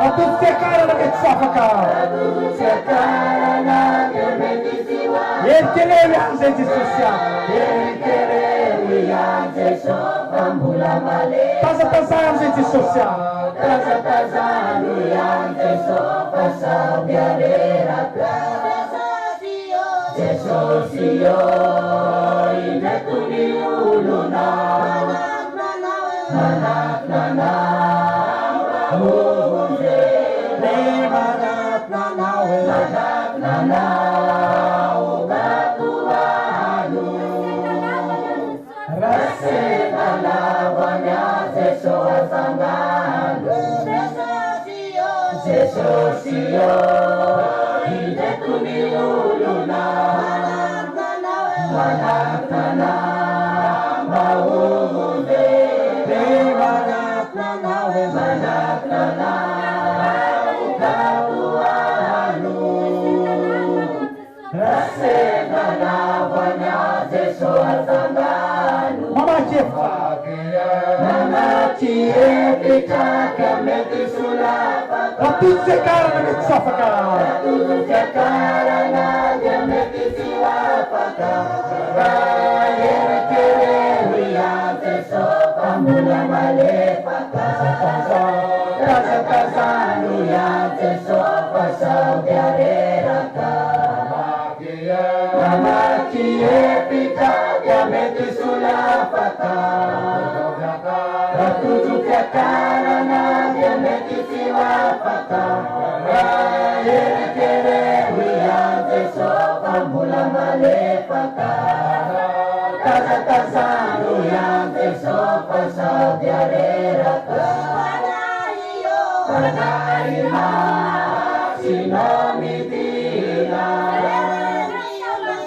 Atufiakarana metsafaka erikelewi anze Jesosy taza anze Jesosy Atufiakarana metsafaka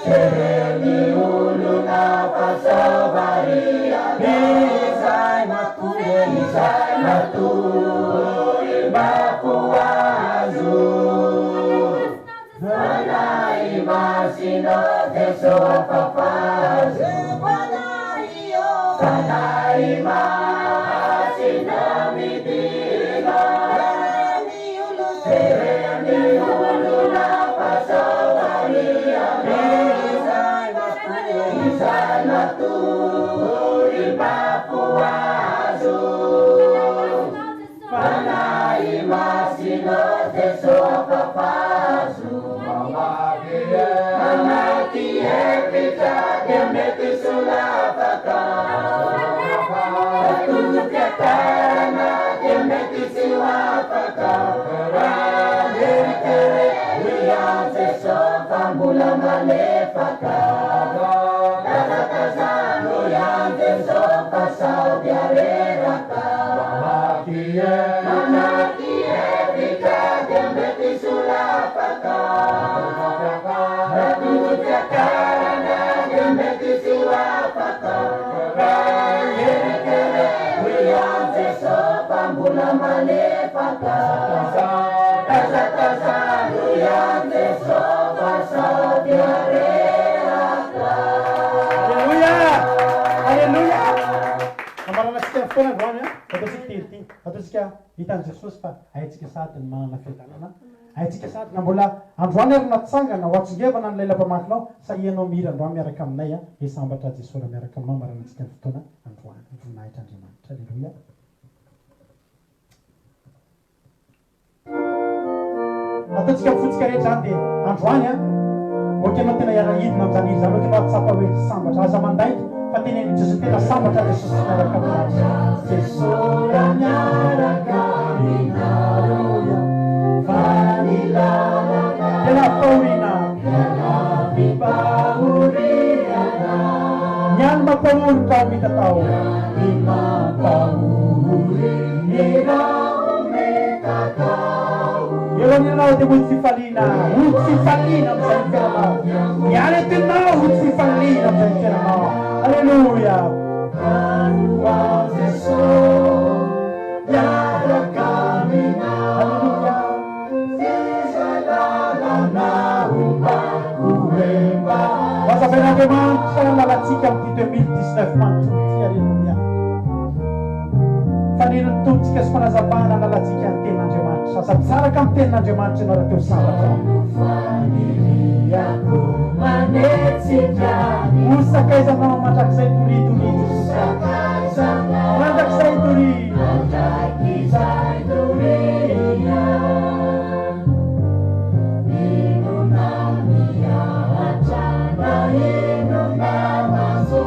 sereny olona fasavariana izay matory mapoazo fanahy masina Jesosy fafazo fanahy masina midina sereny olona fasavariana izay matory mapoazo fanahy masina Jesosy fafazo mamaky hevitra dia mety solafaka atotokatarana dia mety tsy afaka raherekere ian Jesosy fa mbola malefaka tazatazano ian Jesosy fa saody areraka mamaky hevitra dia mety solafaka atotokatarana dia mety tsy afaka raherekere ian Jesosy fa mbola malefaka tazatazano ian Jesosy fa saody areraka. Alleluia! Alleluia! Amarana tsika fotoana androany ataontsika terity ataontsika hitan'i Jesosy fa haitsika sady ny manana fiadanana haitsika sady na mbola androany ary natsangana hoatsingevana ny lailam-pamakinao sahianao mihira androany miaraka aminay hisambatra Jesosy raha miaraka aminao marana antsika ny fotoana androany voninahitra Andriamanitra. Alleluia! Ataontsika mifotsika rehetra zany dia androany ohakanao tena hiarahidina amin'izany izy zany ohakanao atsapa hoe sambatra aza mandaiky fa teneny Jesosy tena sambatra Jesosy miaraka aminao Jesosy miaraka aminao fanilana tena fahoriana fahoriana nyany mampahory tao mitatao ny mampahory nirao metatao eo aminanao dia ody fifaliana ody fifaliana amin'izay fiainanao miany atenao ody fifaliana amin'izay fiainanao. Alleluia! Anoa Jesosy miaraka aminao. Alleluia! Fizalalana ombako emba Vazaben'Andriamanitra lalatsika amin'ity 2019 manontolo ity. Alleluia! Fanenontontsika sy fanazavana lalatsika ny tenin'Andriamanitra sady tsaraka amin'ny tenin'Andriamanitra ianao raha teo sambatra faniriako manetsika osakaizanao mandrakizay tory mandrakizay tory inona miatra na inona maso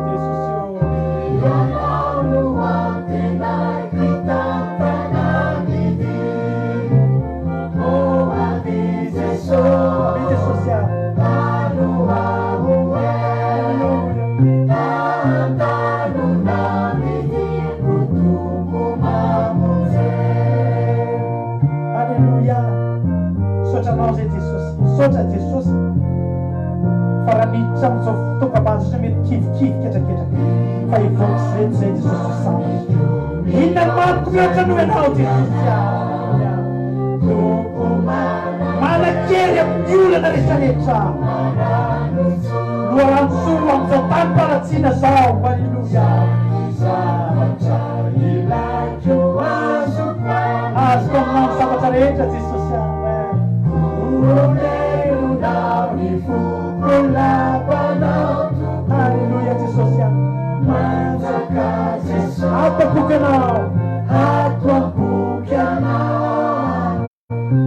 Jesosy ianao no antenay kitampanamidi oaby Jesosy aloha andalona midi kutumbo mamonze. Alleluia! Sotranao zay Jesosy sotra Jesosy faraniditra amin'izao fotoam-pambanjo sy mety kivikivy ketraketraka fa ivoky zety zay Jesosy sambatra inona ny manoko mihoatra no ianao Jesosy manakery amin'ny olana rehetrarehetra loharanosono amin'izao tany mparatsiana zao. Alleluia! azoko aminao ny zavatra rehetra Jesosy Alleluia Jesosy ataboky anao ataboky anao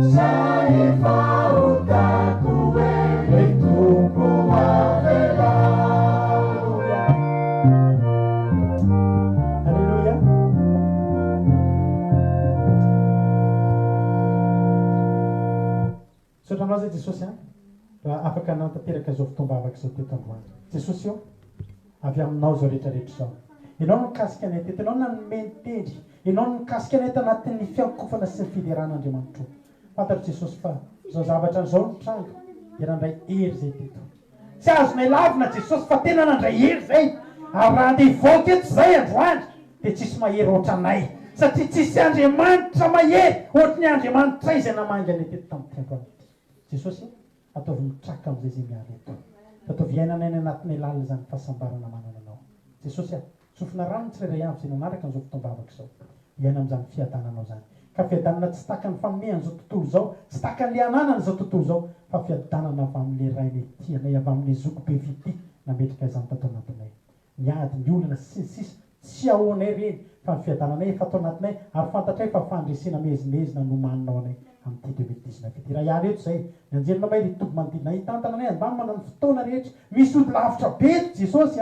zay fahotako hoe tompo avelao. Alleluia! Sotranao zay Jesosy raha afaka anao tanteraka zao fitombavaka zao teto androany Jesosy io avy aminao zao rehetrarehetra zao ianao no mikasika anay teto ianao nanome tendry ianao no mikasika anay tanatin'ny fiankofana sy ny fideran'Andriamanitra fantatro Jesosy fa zao zavatra zao nitranga dia nandray hery zay teto tsy azonay lavina jesosy fa tena nandray hery zay ary raha andeha hivoaka eto zay androandry dia tsisy mahery ohatranay satria tsisy andriamanitra mahery ohatry ny andriamanitra izay namangany teto tamin'ny tiandroany jesosy ataovy mitraka amin'izay zay miala eto ataovy iainanay ny anatin'ny lalina zany fahasambarana manana anao jesosy sofina rano tsirairay avy zay nanaraka an'izao fotoam-bavaka izao iaina amin'izany fiadananao zany ka fiadanana tsy takany famehan'izao tontolo zao tsy takan'le ananana zao tontolo zao fa fiadanana avy amin'le rainy tianay avy amin'le zoko be vity nametrika izany tato anatinay miady ny olana sisisy tsy ahoanay reny fa ny fiadananay efa atao anatinay ary fantatray fa fandresena mezimezina no maninao anay amin'ity 2019 ity raha ihany eto zay ny anjelinao may litoby manodidina hitantana anay andamy manany fotoana rehetra misy olo lavitra be eto jesosy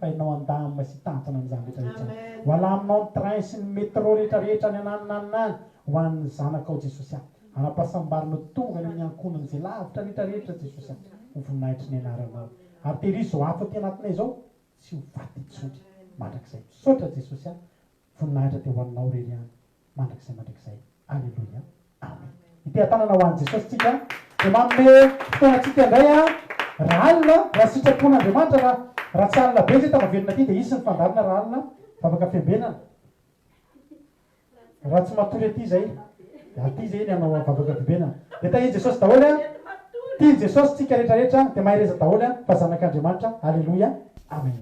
fa inao andamina sy tantana an'izany rehetrarehetra ho alaminao ny train sy ny métro rehetrarehetra ny ananinanany ho an'ny zanakao jesosy anampahasambarinao tonga ny amin'ny ankonan'izay lavitra rehetrarehetra jesosy ho voninahitry ny anaranao ary terizy zao afa ty anatinay zao tsy ho vaty itsondry mandrakizay sotra jesosy voninahitra teo hoaninao rery any mandrakizay mandrakizay alleloia amen ity atanana ho an'i jesosy tsika dia manome fotoanatsika indray raha alina raha sitrapon'andriamanitra raha tsy alina be zay tamavelona ty dia isy ny fandarina raha alina fa afaka fiambenana raha tsy matory aty zay aty zay ny anao vavaka fiambenana dia tahian jesosy daholo tia jesosy tsika rehetrarehetra dia mahay reza daholo fa zanak'andriamanitra alleloia amen